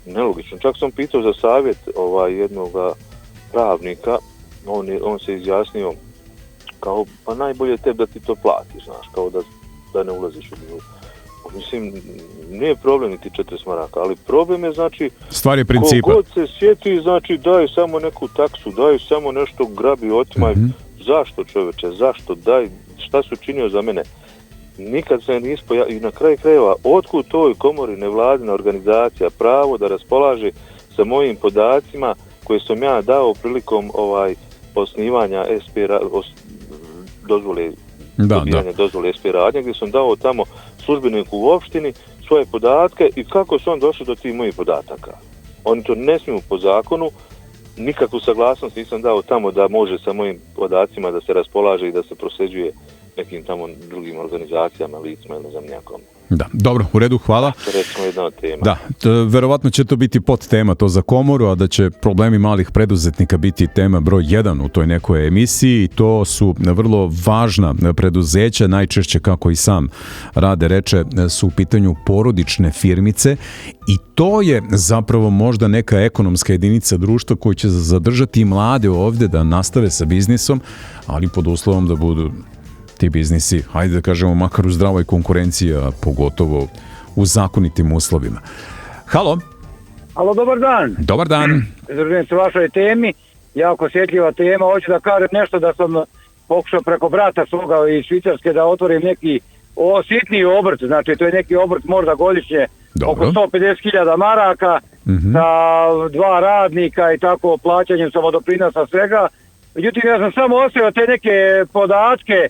nelogično. Čak sam pitao za savjet jednog pravnika, on se izjasnio kao, pa najbolje je tebi da ti to platiš, znaš, kao da ne ulaziš u bilo. Mislim, nije problem niti 40 maraka, ali problem je, znači, stvar je principa. Kogod se sjeti, znači, daj samo neku taksu, daj samo nešto, grabi, otimaj. Zašto, čoveče, zašto, daj, šta su činio za mene? Nikad se nije pojavio, i na kraju krajeva, otkud toj komori nevladina organizacija pravo da raspolaže sa mojim podacima koje sam ja dao prilikom osnivanja dozvole SP radnje, gdje sam dao tamo službeniku u opštini svoje podatke i kako su on došli do tih mojih podataka. Oni to ne smiju po zakonu, nikakvu saglasnost nisam dao tamo da može sa mojim podacima da se raspolaže i da se prosljeđuje nekim tamo drugim organizacijama, licima ili ne znam nijakom. Da, dobro, u redu, hvala. To je recimo jedna od tema. Da, verovatno će to biti podtema to za komoru, a da će problemi malih preduzetnika biti tema broj 1 u toj nekoj emisiji i to su vrlo važna preduzeća, najčešće kako i sam Rade reče su u pitanju porodične firmice i to je zapravo možda neka ekonomska jedinica društva koja će zadržati i mlade ovdje da nastave sa biznisom, ali pod uslovom da budu ti biznisi, hajde da kažemo, makar u zdravoj konkurenciji, a pogotovo u zakonitim uslovima. Halo? Halo, dobar dan. Dobar dan. Držim se vašoj temi, jako osjetljiva tema. Hoću da kažem nešto da sam pokušao preko brata svoga iz Švicarske da otvorim neki sitniji obrt, znači to je neki obrt možda godišnje oko 150.000 maraka sa 2 radnika i tako plaćanjem samodoprinosa svega. Međutim, ja sam samo ostavio te neke podatke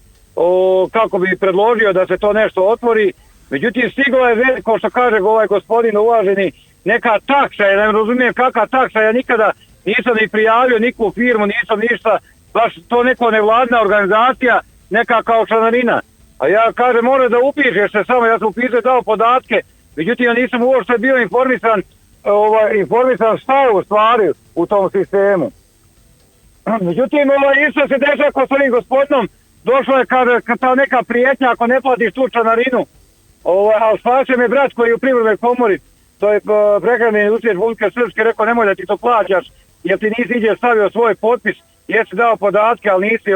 kako bi predložio da se to nešto otvori. Međutim, stigla je veliko, što kaže ovaj gospodin uvaženi, neka taksa, ja ne razumijem kakva taksa, ja nikada nisam ni prijavio nikakvu firmu, nisam ništa, baš to neko nevladna organizacija, neka kao članarina. A ja kažem, mora da upišeš se samo, ja sam upisao dao podatke, međutim ja nisam uopšte bio informisan šta je u stvari u tom sistemu. Međutim, isto se dešava ko s ovim gospodinom, došlo je ta neka prijetnja ako ne platiš tu članarinu, ali spasio me brat koji je u Privrednoj komori, to je prehrambeni industrije Republike Srpske, rekao nemoj da ti to plaćaš, jer ti nisi niđe stavio svoj potpis, jesi dao podatke, ali nisi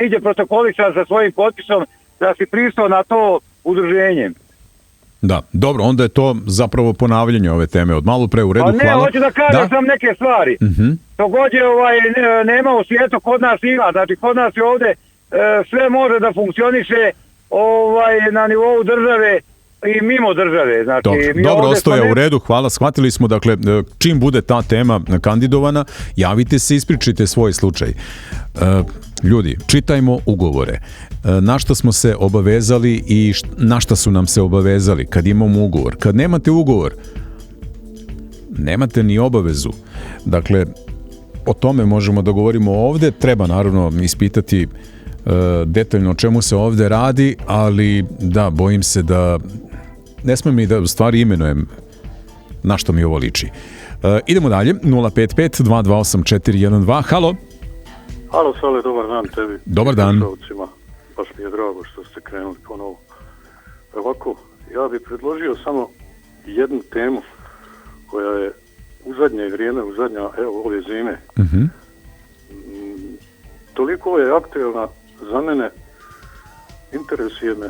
niđe protokolisan sa svojim potpisom da si pristao na to udruženje. Da, dobro, onda je to zapravo ponavljanje ove teme od malo pre, u redu, hvala. Ne, hoću da kažem sam neke stvari. To god je nema u svijetu, kod nas ima, znači kod nas je ovdje sve može da funkcioniše na nivou države i mimo države. Znači, dobro, ostoja u redu, hvala, shvatili smo, dakle, čim bude ta tema kandidovana, javite se, ispričajte svoj slučaj. Ljudi, čitajmo ugovore. Na šta smo se obavezali i na šta su nam se obavezali kad imamo ugovor. Kad nemate ugovor, nemate ni obavezu. Dakle, o tome možemo da govorimo ovdje. Treba naravno ispitati detaljno o čemu se ovdje radi, ali da, bojim se da ne smijem ni da u stvari imenujem na što mi ovo liči. Idemo dalje, 055-228-412. Halo? Halo, Sale, dobar dan tebi. Dobar dan. Baš mi je drago što ste krenuli ponovo. Ovako, ja bih predložio samo jednu temu koja je u zadnje vrijeme, ove zime, toliko je aktuelna za mene, interesuje me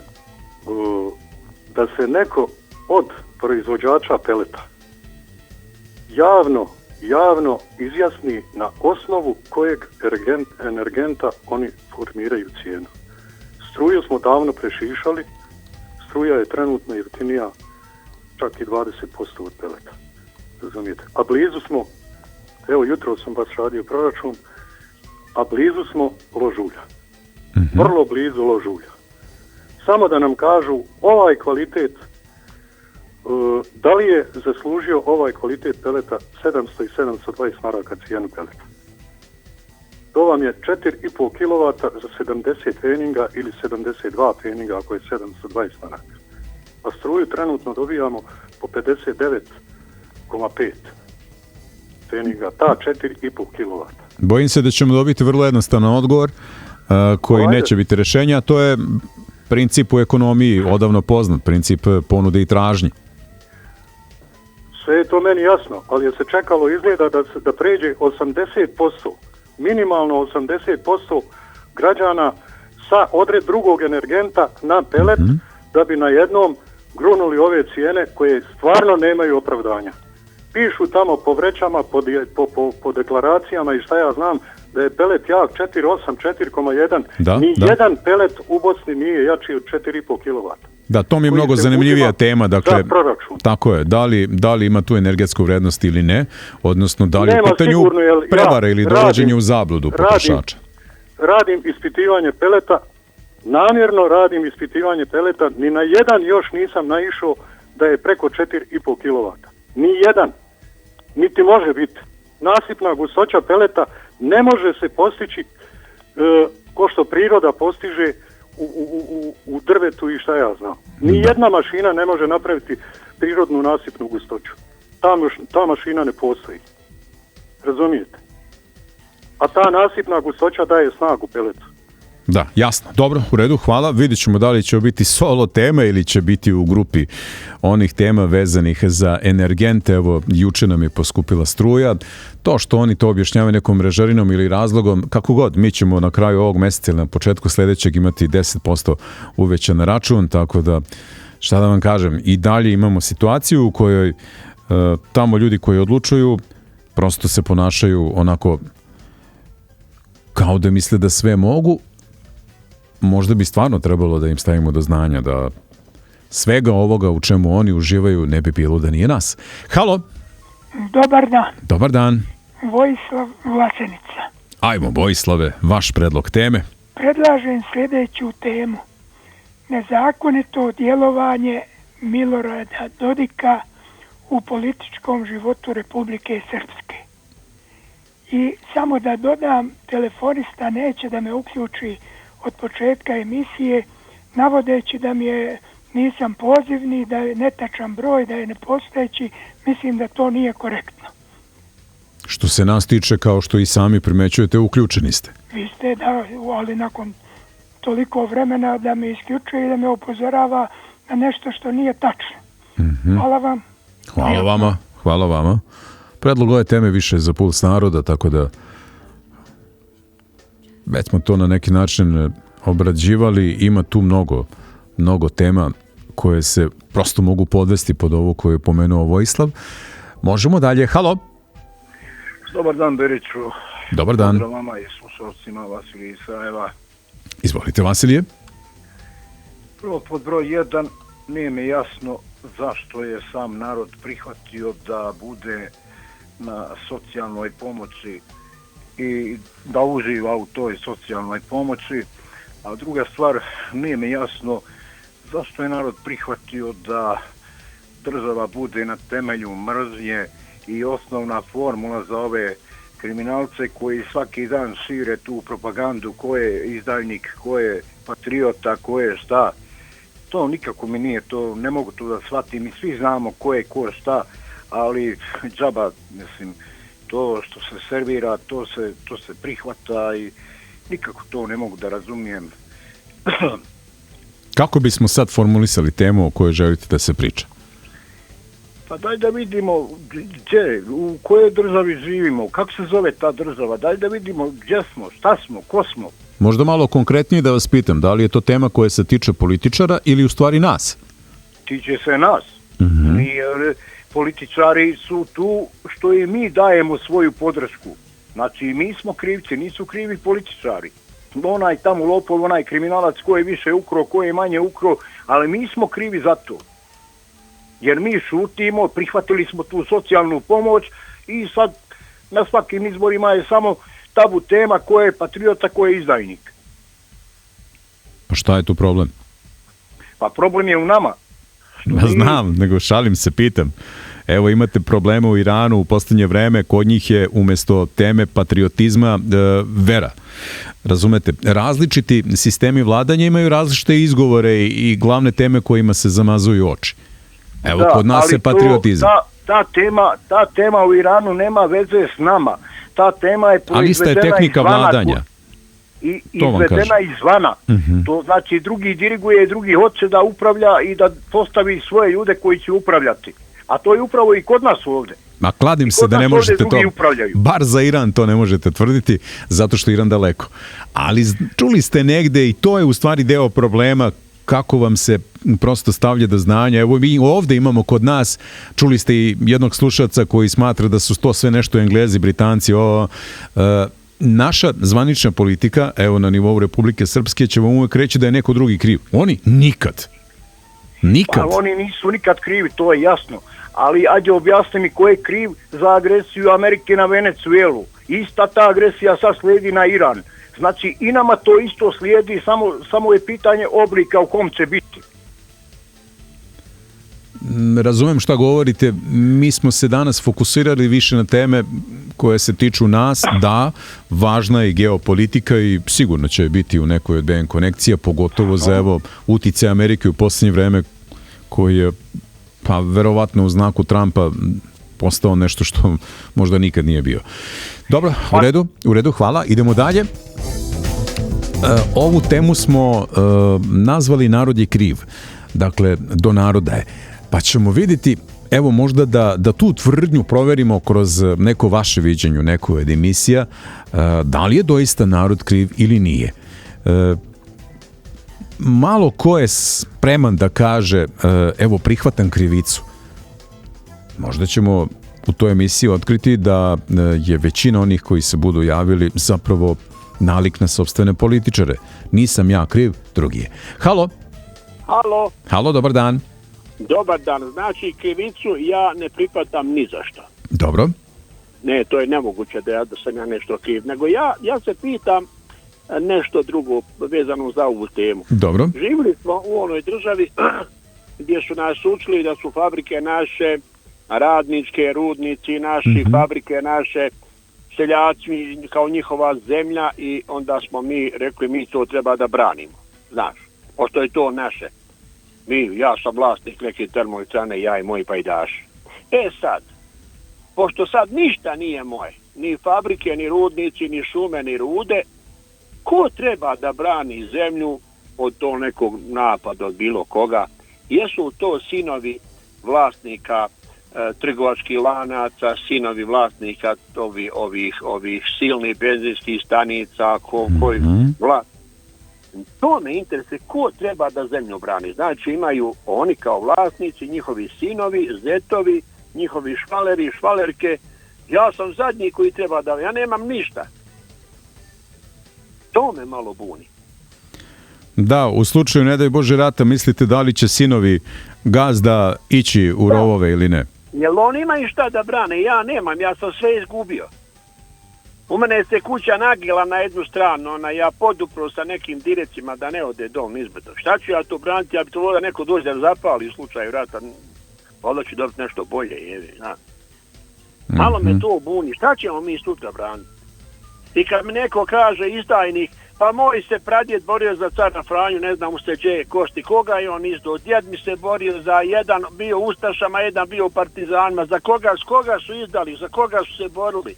da se neko od proizvođača peleta javno izjasni na osnovu kojeg energenta oni formiraju cijenu. Struju smo davno prešišali, struja je trenutno jeftinija čak i 20% od peleta. Razumijete? A blizu smo, evo jutro sam baš radio proračun, a blizu smo ložulja. Vrlo blizu ložulja. Samo da nam kažu ovaj kvalitet, da li je zaslužio ovaj kvalitet peleta 700 i 720 maraka cijenu peleta. To vam je 4,5 kW za 70 treninga ili 72 treninga ako je 720 maraka. A struju trenutno dobijamo po 59,5 treninga, ta 4,5 kW. Bojim se da ćemo dobiti vrlo jednostavan odgovor koji neće biti rješenja, a to je princip u ekonomiji odavno poznat, princip ponude i tražnje. Sve je to meni jasno, ali je se čekalo izgleda da pređe 80%, minimalno 80% građana sa odred drugog energenta na pelet, da bi na jednom grunuli ove cijene koje stvarno nemaju opravdanja. Pišu tamo po vrećama, po deklaracijama i šta ja znam, da je pelet jak 4,8, 4,1. Jedan pelet u Bosni nije jači od 4,5 kW. Da, to mi je mnogo zanimljivija tema, dakle, tako je, da li ima tu energetsku vrednost ili ne, odnosno da li je u pitanju prevara ili dovođenje u zabludu potrošača. Radim ispitivanje peleta, namjerno radim ispitivanje peleta, ni na jedan još nisam naišao da je preko 4,5 kW. Ni jedan, niti može biti. Nasipna gustoća peleta ne može se postići ko što priroda postiže u drvetu i šta ja znam. Nijedna mašina ne može napraviti prirodnu nasipnu gustoću. Ta mašina ne postoji. Razumijete? A ta nasipna gustoća daje snagu peletu. Da, jasno. Dobro, u redu, hvala. Vidjet ćemo da li će biti solo tema ili će biti u grupi onih tema vezanih za energente. Evo, juče nam je poskupila struja. To što oni to objašnjavaju nekom mrežarinom ili razlogom, kako god, mi ćemo na kraju ovog mjeseca ili na početku sljedećeg imati 10% uvećan račun, tako da, šta da vam kažem, i dalje imamo situaciju u kojoj tamo ljudi koji odlučuju prosto se ponašaju onako kao da misle da sve mogu. Možda bi stvarno trebalo da im stavimo do znanja da svega ovoga u čemu oni uživaju ne bi bilo da nije nas. Halo! Dobar dan. Dobar dan. Vojislav Vlasenica. Ajmo, Vojislave, vaš predlog teme. Predlažem sljedeću temu. Nezakonito djelovanje Milorada Dodika u političkom životu Republike Srpske. I samo da dodam, telefonista neće da me uključi od početka emisije, navodeći da nisam pozivni, da je netačan broj, da je nepostojeći. Mislim da to nije korektno. Što se nas tiče, kao što i sami primećujete, uključeni ste. Vi ste, da, ali nakon toliko vremena da me isključuje i da me upozorava na nešto što nije tačno. Hvala vam. Hvala vama. Predlog ove teme više za Puls naroda, tako da već smo to na neki način obrađivali. Ima tu mnogo tema koje se prosto mogu podvesti pod ovo koje je pomenuo Vojislav. Možemo dalje. Halo. Dobar dan, Beriću. Dobar dan. Pozdrav vama i slušalcima, Vasilije iz Sarajeva. Izvolite, Vasilije. Prvo, pod broj 1, nije mi jasno zašto je sam narod prihvatio da bude na socijalnoj pomoći i da uživa u toj socijalnoj pomoći. A druga stvar, nije mi jasno zašto je narod prihvatio da država bude na temelju mržnje i osnovna formula za ove kriminalce koji svaki dan šire tu propagandu ko je izdajnik, ko je patriota, ko je šta. To nikako mi nije, to ne mogu to da shvatim i svi znamo ko je ko šta, ali džaba, mislim, to što se servira, to se prihvata i nikako to ne mogu da razumijem. Kako bismo sad formulisali temu o kojoj želite da se priča? Pa daj da vidimo gdje, u kojoj državi živimo, kako se zove ta država, daj da vidimo gdje smo, šta smo, ko smo. Možda malo konkretnije da vas pitam, da li je to tema koja se tiče političara ili u stvari nas? Tiče se nas. Jer političari su tu što i mi dajemo svoju podršku. Znači mi smo krivci, nisu krivi političari. Onaj tamo lopov, onaj kriminalac ko je više ukro, ko je manje ukro, ali mi smo krivi za to. Jer mi šutimo, prihvatili smo tu socijalnu pomoć i sad na svakim izborima je samo tabu tema ko je patriota, ko je izdajnik. Pa šta je tu problem? Pa problem je u nama. Znam, nego šalim se, pitam. Evo imate probleme u Iranu u posljednje vreme, kod njih je umjesto teme patriotizma vera. Razumete, različiti sistemi vladanja imaju različite izgovore i glavne teme kojima se zamazuju oči. Evo, kod nas je patriotizam. Ta tema u Iranu nema veze s nama. Ta tema je proizvedena tehnika vladanja. I izvedena izvana. To znači drugi diriguje, drugi hoće da upravlja i da postavi svoje ljude koji će upravljati. A to je upravo i kod nas ovdje. Ma kladim se da ne možete to, bar za Iran to ne možete tvrditi, zato što je Iran daleko. Ali čuli ste negde i to je u stvari deo problema kako vam se prosto stavlja do znanja. Evo mi ovdje imamo kod nas, čuli ste i jednog slušaca koji smatra da su to sve nešto Englezi, Britanci, naša zvanična politika, evo na nivou Republike Srpske, će vam uvijek reći da je neko drugi kriv. Oni nikad. Nikad. Pa oni nisu nikad krivi, to je jasno. Ali ajde objasni mi ko je kriv za agresiju Amerike na Venezuelu. Ista ta agresija sad slijedi na Iran. Znači i nama to isto slijedi, samo je pitanje oblika u kom će biti. razumem šta govorite, mi smo se danas fokusirali više na teme koje se tiču nas, da, važna je geopolitika i sigurno će biti u nekoj od BN konekcija, pogotovo za evo uticaj Amerike u posljednje vreme koji je pa verovatno u znaku Trumpa postao nešto što možda nikad nije bio. Dobro, u redu, hvala. Idemo dalje. Ovu temu smo nazvali Narod je kriv. Dakle, do naroda je. Pa ćemo vidjeti, evo možda da tu tvrdnju proverimo kroz neko vaše viđenje, neku od emisija, da li je doista narod kriv ili nije. Malo ko je spreman da kaže, evo prihvatam krivicu. Možda ćemo u toj emisiji otkriti da je većina onih koji se budu javili zapravo nalik na sopstvene političare. Nisam ja kriv, drugi je. Halo? Halo, dobar dan. Dobar dan, znači krivicu ja ne pripatam ni za što. Dobro. Ne, to je nemoguće da sam ja nešto kriv, nego ja se pitam nešto drugo vezano za ovu temu. Dobro. Živjeli smo u onoj državi gdje su nas učili da su fabrike naše, radničke, rudnici naši, fabrike naše, seljaci kao njihova zemlja i onda smo mi rekli mi to treba da branimo. Znaš, pošto je to naše. Ja sam vlasnik neke termoelektrane, ja i moji pajdaši. Sad, pošto sad ništa nije moje, ni fabrike, ni rudnici, ni šume, ni rude, ko treba da brani zemlju od tog nekog napada od bilo koga? Jesu to sinovi vlasnika trgovačkih lanaca, sinovi vlasnika ovih silnih benzinskih stanica, koji to me interesuje, ko treba da zemlju brani. Znači imaju oni kao vlasnici, njihovi sinovi, zetovi, njihovi švaleri i švalerke. Ja sam zadnji koji treba da... Ja nemam ništa. To me malo buni. Da, u slučaju ne daj Bože rata, mislite da li će sinovi gazda ići u rovove ili ne? Jel oni imaju šta da brane? Ja nemam, ja sam sve izgubio. U mene se kuća nagila na jednu stranu, ja podupro sa nekim direkcima da ne ode dom izbedo. Šta ću ja to braniti? Ja bi to volio neko dođe da zapali u slučaju rata. Valjda ću dobiti nešto bolje. Malo me to buni. Šta ćemo mi sutra braniti? I kad mi neko kaže izdajnik, pa moj se pradjed borio za cara Franju, ne znam u steđe košti, koga je on izdao? Djed mi se borio za jedan bio ustašama, jedan bio partizanima. S koga su izdali? Za koga su se borili?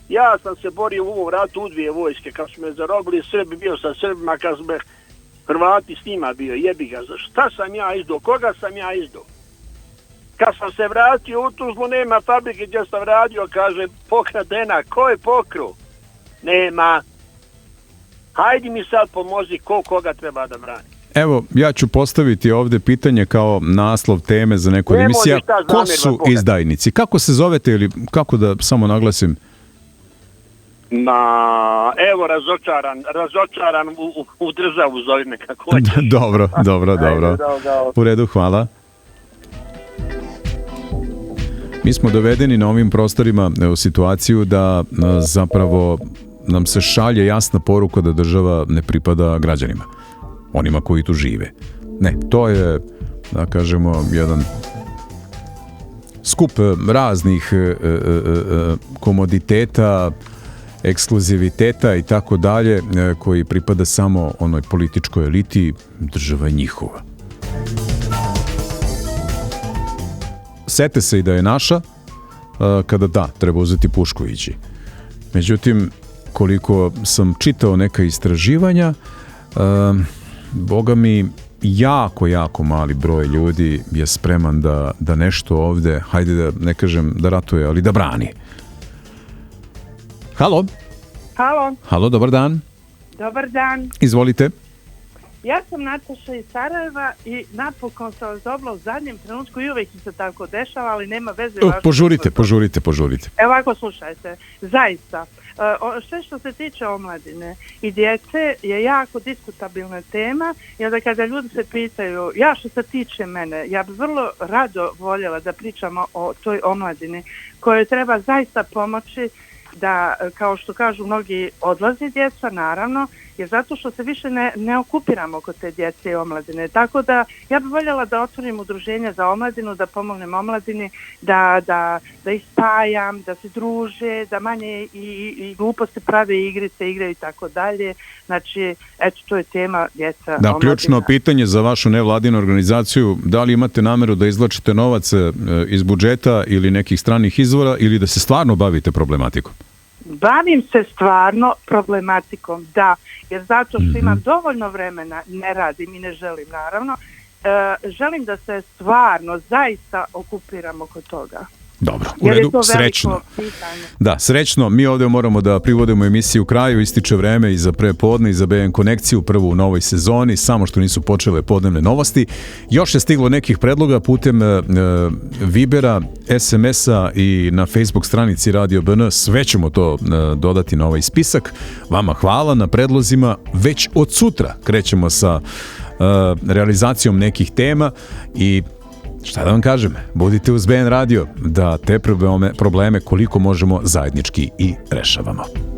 Ja sam se borio u ovom ratu u dvije vojske, kad su me zarobili Srbi, bio sa Srbima, kad su me Hrvati s njima bio, jebi ga, šta sam ja izdao, koga sam ja izdao? Kad sam se vratio u Tuzlu, nema fabrike gdje sam radio, kaže, pokradena, ko je pokro? Nema. Hajdi mi sad pomozi, koga treba da brani. Evo, ja ću postaviti ovdje pitanje kao naslov teme za neku emisiju. Ko su izdajnici? Kako se zovete ili kako da samo naglasim? Evo, razočaran u državu zove me kako hoćeš. Dobro. U redu, hvala. Mi smo dovedeni na ovim prostorima u situaciju da zapravo nam se šalje jasna poruka da država ne pripada građanima, onima koji tu žive. Ne, to je, da kažemo, jedan skup raznih komoditeta, ekskluziviteta i tako dalje, koji pripada samo onoj političkoj eliti, država je njihova. Sete se i da je naša, kada treba uzeti pušku i ići. Međutim, koliko sam čitao neka istraživanja, boga mi, jako mali broj ljudi je spreman da nešto ovde, hajde da ne kažem da ratuje, ali da brani. Halo, dobar dan. Dobar dan. Izvolite. Ja sam Nataša iz Sarajeva i napokon sam vas dobila u zadnjem trenutku i uvijek se tako dešava, ali nema veze. Požurite. Evo ovako, slušajte, zaista, sve što se tiče omladine i djece je jako diskutabilna tema i onda kada ljudi se pitaju, ja što se tiče mene, ja bi vrlo rado voljela da pričamo o toj omladini kojoj treba zaista pomoći da, kao što kažu mnogi, odlaze djeca, naravno, jer zato što se više ne okupiramo kod te djece i omladine. Tako da ja bih voljela da otvorim udruženje za omladinu, da pomognem omladini, da ih spajam, da se druže, da manje i gluposti prave, igrice, igraju i tako dalje. Znači, eto, to je tema djeca, da, omladina. Ključno pitanje za vašu nevladinu organizaciju, da li imate nameru da izvlačite novac iz budžeta ili nekih stranih izvora ili da se stvarno bavite problematikom? Bavim se stvarno problematikom, da, jer zato što imam dovoljno vremena, ne radim i ne želim, naravno, želim da se stvarno zaista okupiramo kod toga. Dobro, u redu, srećno. Da, srećno. Mi ovdje moramo da privodimo emisiju kraju, ističe vreme i za prepodne i za BN Konekciju, prvu u novoj sezoni, samo što nisu počele podnevne novosti. Još je stiglo nekih predloga putem Vibera, SMS-a i na Facebook stranici Radio BN. Sve ćemo to dodati na ovaj spisak. Vama hvala na predlozima. Već od sutra krećemo sa realizacijom nekih tema i šta da vam kažem, budite uz BN Radio da te probleme koliko možemo zajednički i rešavamo.